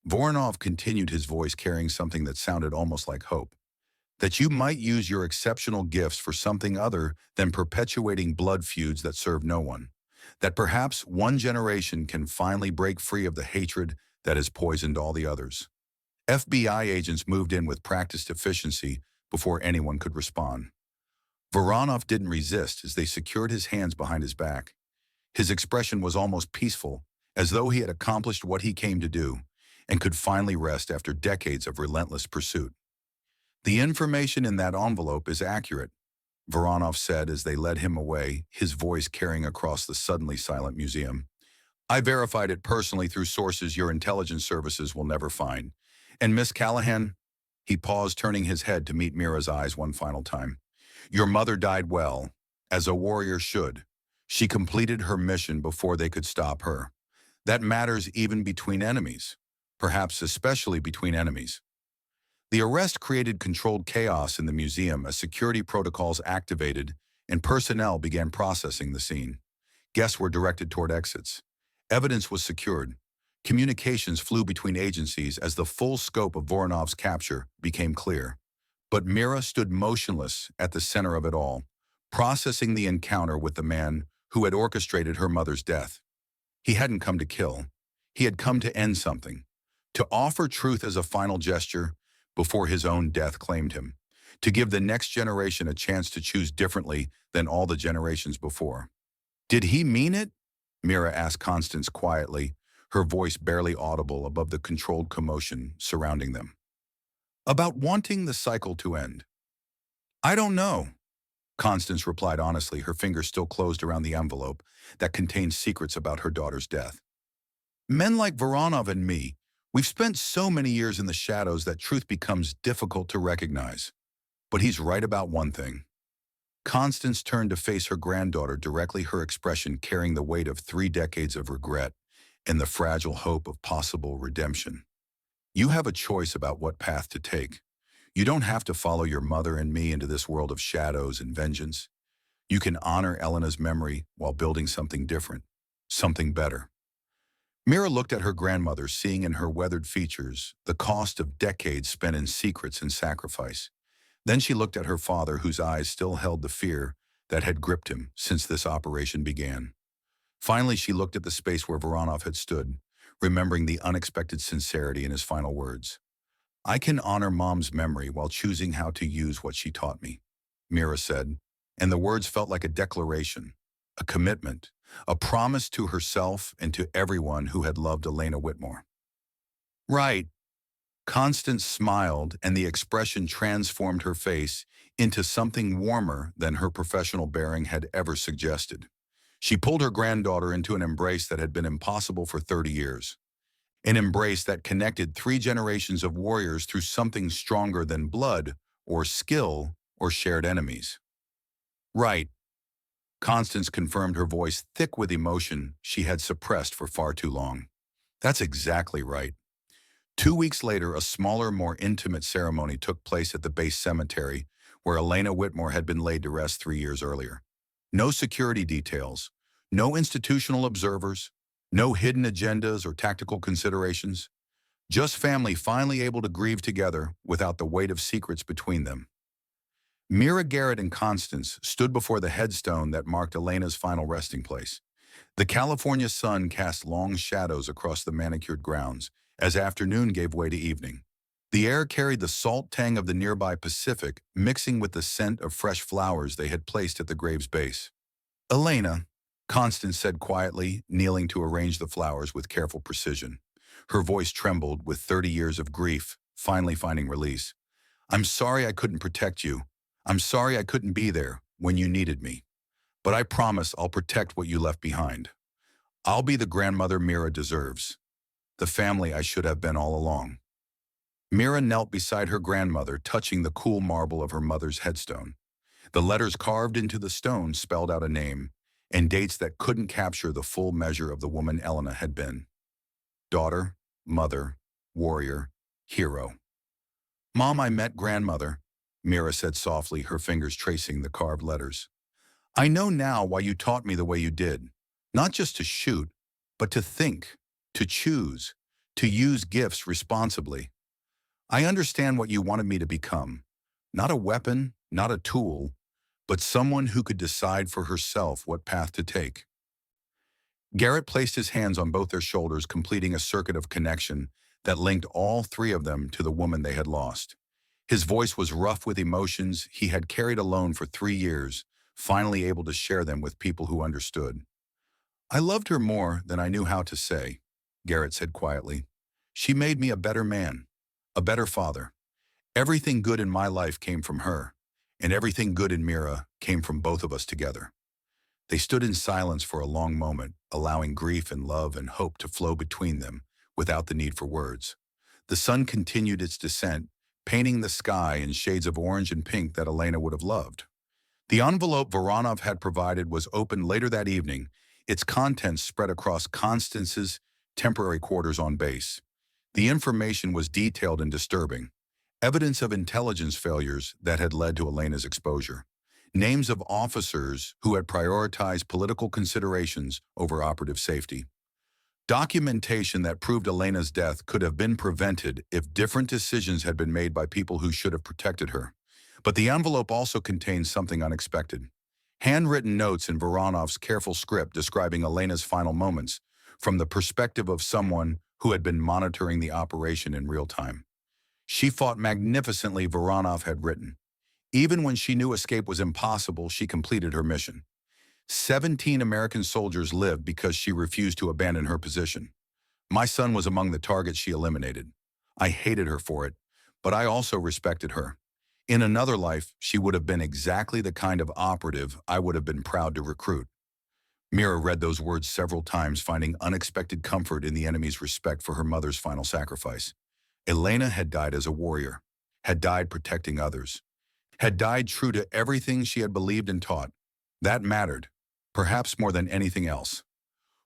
Voronov continued, his voice carrying something that sounded almost like hope. That you might use your exceptional gifts for something other than perpetuating blood feuds that serve no one. That perhaps one generation can finally break free of the hatred that has poisoned all the others. FBI agents moved in with practiced efficiency before anyone could respond. Voronov didn't resist as they secured his hands behind his back. His expression was almost peaceful, as though he had accomplished what he came to do and could finally rest after decades of relentless pursuit. The information in that envelope is accurate, Voronov said as they led him away, his voice carrying across the suddenly silent museum. I verified it personally through sources your intelligence services will never find. And Miss Callahan? He paused, turning his head to meet Mira's eyes one final time. Your mother died well, as a warrior should. She completed her mission before they could stop her. That matters even between enemies, perhaps especially between enemies. The arrest created controlled chaos in the museum as security protocols activated and personnel began processing the scene. Guests were directed toward exits. Evidence was secured. Communications flew between agencies as the full scope of Voronov's capture became clear. But Mira stood motionless at the center of it all, processing the encounter with the man who had orchestrated her mother's death. He hadn't come to kill. He had come to end something, to offer truth as a final gesture before his own death claimed him, to give the next generation a chance to choose differently than all the generations before. Did he mean it? Mira asked Constance quietly, her voice barely audible above the controlled commotion surrounding them. About wanting the cycle to end. I don't know, Constance replied honestly, her fingers still closed around the envelope that contained secrets about her daughter's death. Men like Voronov and me, we've spent so many years in the shadows that truth becomes difficult to recognize. But he's right about one thing. Constance turned to face her granddaughter directly, her expression carrying the weight of 3 decades of regret and the fragile hope of possible redemption. You have a choice about what path to take. You don't have to follow your mother and me into this world of shadows and vengeance. You can honor Elena's memory while building something different, something better. Mira looked at her grandmother, seeing in her weathered features the cost of decades spent in secrets and sacrifice. Then she looked at her father, whose eyes still held the fear that had gripped him since this operation began. Finally, she looked at the space where Voronov had stood, remembering the unexpected sincerity in his final words. I can honor Mom's memory while choosing how to use what she taught me, Mira said, and the words felt like a declaration, a commitment, a promise to herself and to everyone who had loved Elena Whitmore. Right, Constance smiled, and the expression transformed her face into something warmer than her professional bearing had ever suggested. She pulled her granddaughter into an embrace that had been impossible for 30 years. An embrace that connected 3 generations of warriors through something stronger than blood, or skill, or shared enemies. Right, Constance confirmed, her voice thick with emotion she had suppressed for far too long. That's exactly right. 2 weeks later, a smaller, more intimate ceremony took place at the base cemetery where Elena Whitmore had been laid to rest 3 years earlier. No security details, no institutional observers, no hidden agendas or tactical considerations, just family finally able to grieve together without the weight of secrets between them. Mira, Garrett, and Constance stood before the headstone that marked Elena's final resting place. The California sun cast long shadows across the manicured grounds as afternoon gave way to evening. The air carried the salt tang of the nearby Pacific, mixing with the scent of fresh flowers they had placed at the grave's base. "Elena," Constance said quietly, kneeling to arrange the flowers with careful precision. Her voice trembled with 30 years of grief, finally finding release. "I'm sorry I couldn't protect you. I'm sorry I couldn't be there when you needed me. But I promise I'll protect what you left behind. I'll be the grandmother Mira deserves, the family I should have been all along." Mira knelt beside her grandmother, touching the cool marble of her mother's headstone. The letters carved into the stone spelled out a name and dates that couldn't capture the full measure of the woman Elena had been. Daughter, mother, warrior, hero. "Mom, I met grandmother," Mira said softly, her fingers tracing the carved letters. "I know now why you taught me the way you did. Not just to shoot, but to think, to choose, to use gifts responsibly. I understand what you wanted me to become. Not a weapon, not a tool, but someone who could decide for herself what path to take." Garrett placed his hands on both their shoulders, completing a circuit of connection that linked all 3 of them to the woman they had lost. His voice was rough with emotions he had carried alone for 3 years, finally able to share them with people who understood. "I loved her more than I knew how to say," Garrett said quietly. "She made me a better man, a better father. Everything good in my life came from her, and everything good in Mira came from both of us together." They stood in silence for a long moment, allowing grief and love and hope to flow between them without the need for words. The sun continued its descent, painting the sky in shades of orange and pink that Elena would have loved. The envelope Voronov had provided was opened later that evening, its contents spread across Constance's temporary quarters on base. The information was detailed and disturbing. Evidence of intelligence failures that had led to Elena's exposure. Names of officers who had prioritized political considerations over operative safety. Documentation that proved Elena's death could have been prevented if different decisions had been made by people who should have protected her. But the envelope also contained something unexpected. Handwritten notes in Voronov's careful script describing Elena's final moments from the perspective of someone who had been monitoring the operation in real time. "She fought magnificently," Voronov had written. "Even when she knew escape was impossible, she completed her mission. 17 American soldiers lived because she refused to abandon her position. My son was among the targets she eliminated. I hated her for it, but I also respected her. In another life, she would have been exactly the kind of operative I would have been proud to recruit." Mira read those words several times, finding unexpected comfort in the enemy's respect for her mother's final sacrifice. Elena had died as a warrior, had died protecting others, had died true to everything she had believed and taught. That mattered, perhaps more than anything else.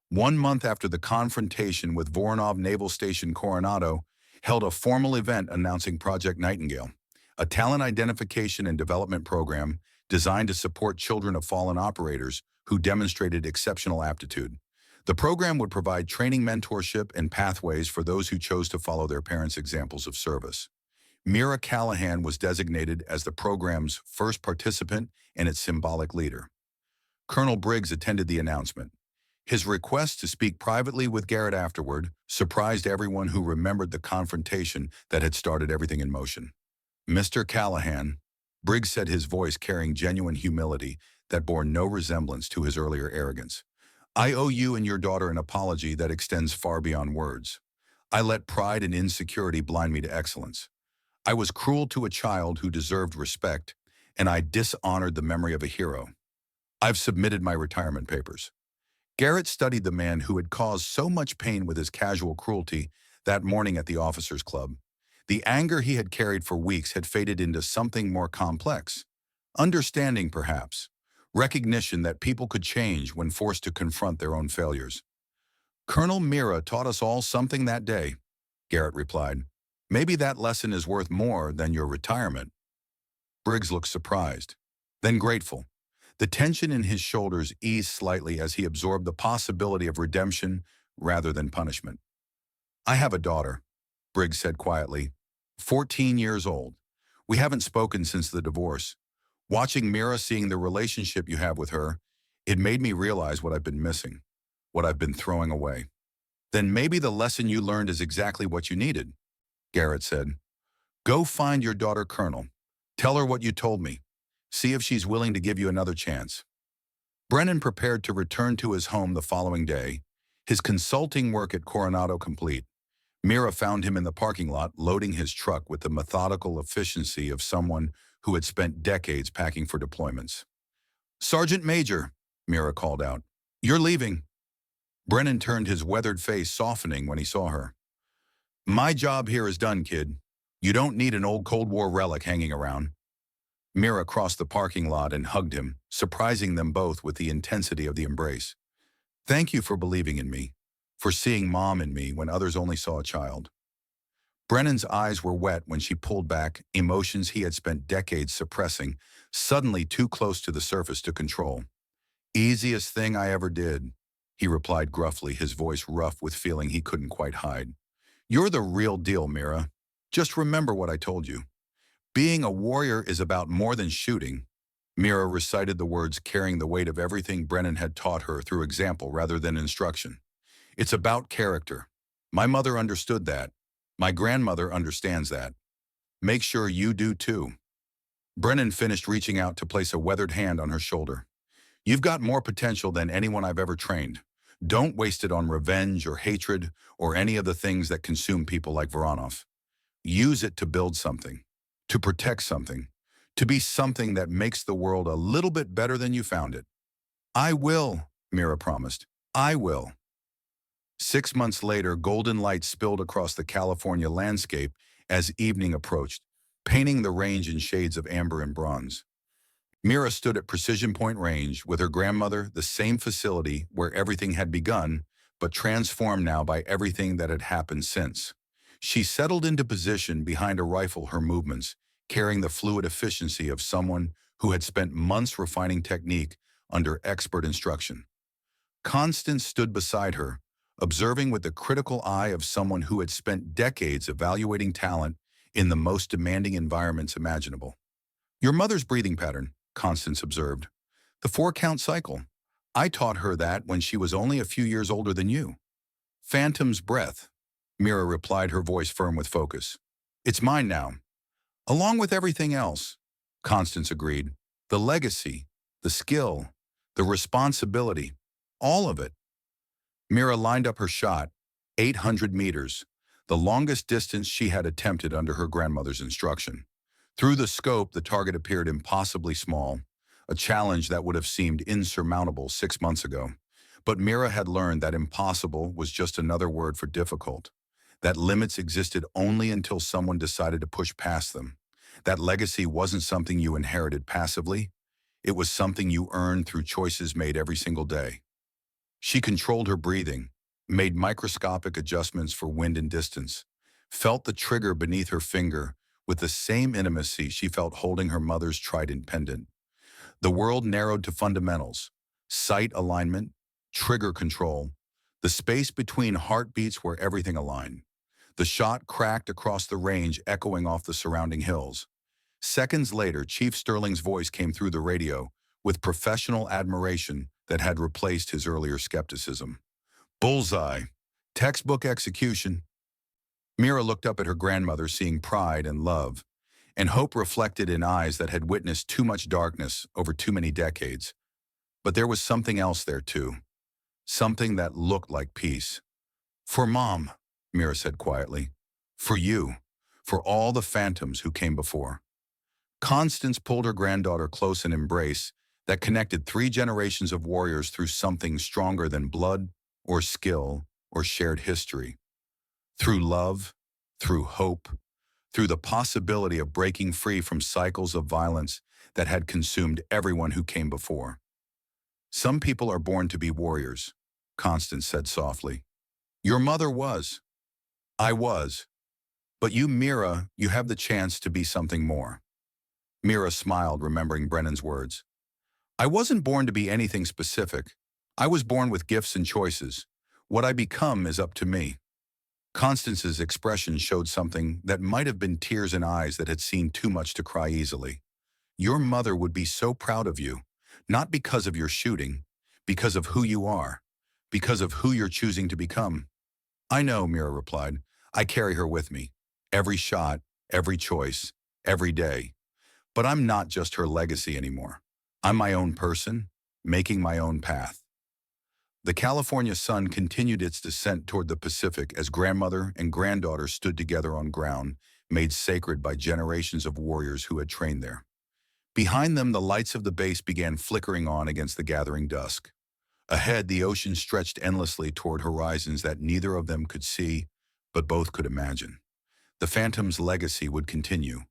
1 month after the confrontation with Voronov, Naval Station Coronado held a formal event announcing Project Nightingale, a talent identification and development program designed to support children of fallen operators who demonstrated exceptional aptitude. The program would provide training, mentorship, and pathways for those who chose to follow their parents' examples of service. Mira Callahan was designated as the program's first participant and its symbolic leader. Colonel Briggs attended the announcement. His request to speak privately with Garrett afterward surprised everyone who remembered the confrontation that had started everything in motion. "Mr. Callahan," Briggs said, his voice carrying genuine humility that bore no resemblance to his earlier arrogance. "I owe you and your daughter an apology that extends far beyond words. I let pride and insecurity blind me to excellence. I was cruel to a child who deserved respect, and I dishonored the memory of a hero. I've submitted my retirement papers. Garrett studied the man who had caused so much pain with his casual cruelty that morning at the officers' club. The anger he had carried for weeks had faded into something more complex. Understanding, perhaps. Recognition that people could change when forced to confront their own failures. Colonel Mira taught us all something that day, Garrett replied. Maybe that lesson is worth more than your retirement. Briggs looked surprised, then grateful. The tension in his shoulders eased slightly as he absorbed the possibility of redemption rather than punishment. I have a daughter, Briggs said quietly, 14 years old. We haven't spoken since the divorce. Watching Mira, seeing the relationship you have with her, it made me realize what I've been missing, what I've been throwing away. Then maybe the lesson you learned is exactly what you needed, Garrett said. Go find your daughter, Colonel. Tell her what you told me. See if she's willing to give you another chance. Brennan prepared to return to his home the following day, his consulting work at Coronado complete. Mira found him in the parking lot loading his truck with the methodical efficiency of someone who had spent decades packing for deployments. Sergeant Major, Mira called out. You're leaving. Brennan turned, his weathered face softening when he saw her. My job here is done, kid. You don't need an old Cold War relic hanging around. Mira crossed the parking lot and hugged him, surprising them both with the intensity of the embrace. Thank you for believing in me, for seeing Mom in me when others only saw a child. Brennan's eyes were wet when she pulled back, emotions he had spent decades suppressing, suddenly too close to the surface to control. Easiest thing I ever did, he replied gruffly, his voice rough with feeling he couldn't quite hide. You're the real deal, Mira. Just remember what I told you. Being a warrior is about more than shooting. Mira recited the words, carrying the weight of everything Brennan had taught her through example rather than instruction. It's about character. My mother understood that. My grandmother understands that. Make sure you do too. Brennan finished, reaching out to place a weathered hand on her shoulder. You've got more potential than anyone I've ever trained. Don't waste it on revenge or hatred or any of the things that consume people like Voronov. Use it to build something, to protect something, to be something that makes the world a little bit better than you found it. I will, Mira promised. I will. 6 months later, golden light spilled across the California landscape as evening approached, painting the range in shades of amber and bronze. Mira stood at Precision Point Range with her grandmother, the same facility where everything had begun, but transformed now by everything that had happened since. She settled into position behind a rifle, her movements carrying the fluid efficiency of someone who had spent months refining technique under expert instruction. Constance stood beside her, observing with the critical eye of someone who had spent decades evaluating talent in the most demanding environments imaginable. Your mother's breathing pattern, Constance observed. The 4-count cycle. I taught her that when she was only a few years older than you. Phantom's breath, Mira replied, her voice firm with focus. It's mine now. Along with everything else, Constance agreed. The legacy, the skill, the responsibility, all of it. Mira lined up her shot, 800 meters, the longest distance she had attempted under her grandmother's instruction. Through the scope, the target appeared impossibly small, a challenge that would have seemed insurmountable 6 months ago. But Mira had learned that impossible was just another word for difficult, that limits existed only until someone decided to push past them. That legacy wasn't something you inherited passively. It was something you earned through choices made every single day. She controlled her breathing, made microscopic adjustments for wind and distance, felt the trigger beneath her finger with the same intimacy she felt holding her mother's trident pendant. The world narrowed to fundamentals: sight alignment, trigger control, the space between heartbeats where everything aligned. The shot cracked across the range, echoing off the surrounding hills. Seconds later, Chief Sterling's voice came through the radio with professional admiration that had replaced his earlier skepticism. Bullseye. Textbook execution. Mira looked up at her grandmother, seeing pride and love, and hope reflected in eyes that had witnessed too much darkness over too many decades. But there was something else there too. Something that looked like peace. For Mom, Mira said quietly. For you, for all the phantoms who came before. Constance pulled her granddaughter close in embrace that connected 3 generations of warriors through something stronger than blood or skill or shared history. Through love, through hope, through the possibility of breaking free from cycles of violence that had consumed everyone who came before. Some people are born to be warriors, Constance said softly. Your mother was. I was. But you, Mira, you have the chance to be something more. Mira smiled, remembering Brennan's words. I wasn't born to be anything specific. I was born with gifts and choices. What I become is up to me. Constance's expression showed something that might have been tears in eyes that had seen too much to cry easily. Your mother would be so proud of you, not because of your shooting, because of who you are, because of who you're choosing to become. I know, Mira replied. I carry her with me. Every shot, every choice, every day. But I'm not just her legacy anymore. I'm my own person, making my own path. The California sun continued its descent toward the Pacific as grandmother and granddaughter stood together on ground, made sacred by generations of warriors who had trained there. Behind them, the lights of the base began flickering on against the gathering dusk. Ahead, the ocean stretched endlessly toward horizons that neither of them could see, but both could imagine. The Phantom's legacy would continue,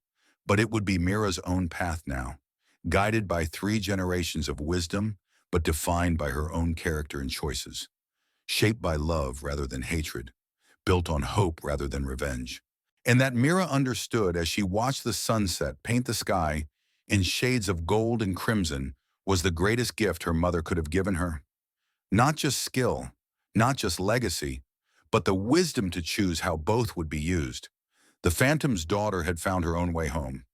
but it would be Mira's own path now, guided by 3 generations of wisdom, but defined by her own character and choices, shaped by love rather than hatred, built on hope rather than revenge. And that Mira understood as she watched the sunset paint the sky in shades of gold and crimson was the greatest gift her mother could have given her. Not just skill, not just legacy, but the wisdom to choose how both would be used. The Phantom's daughter had found her own way home,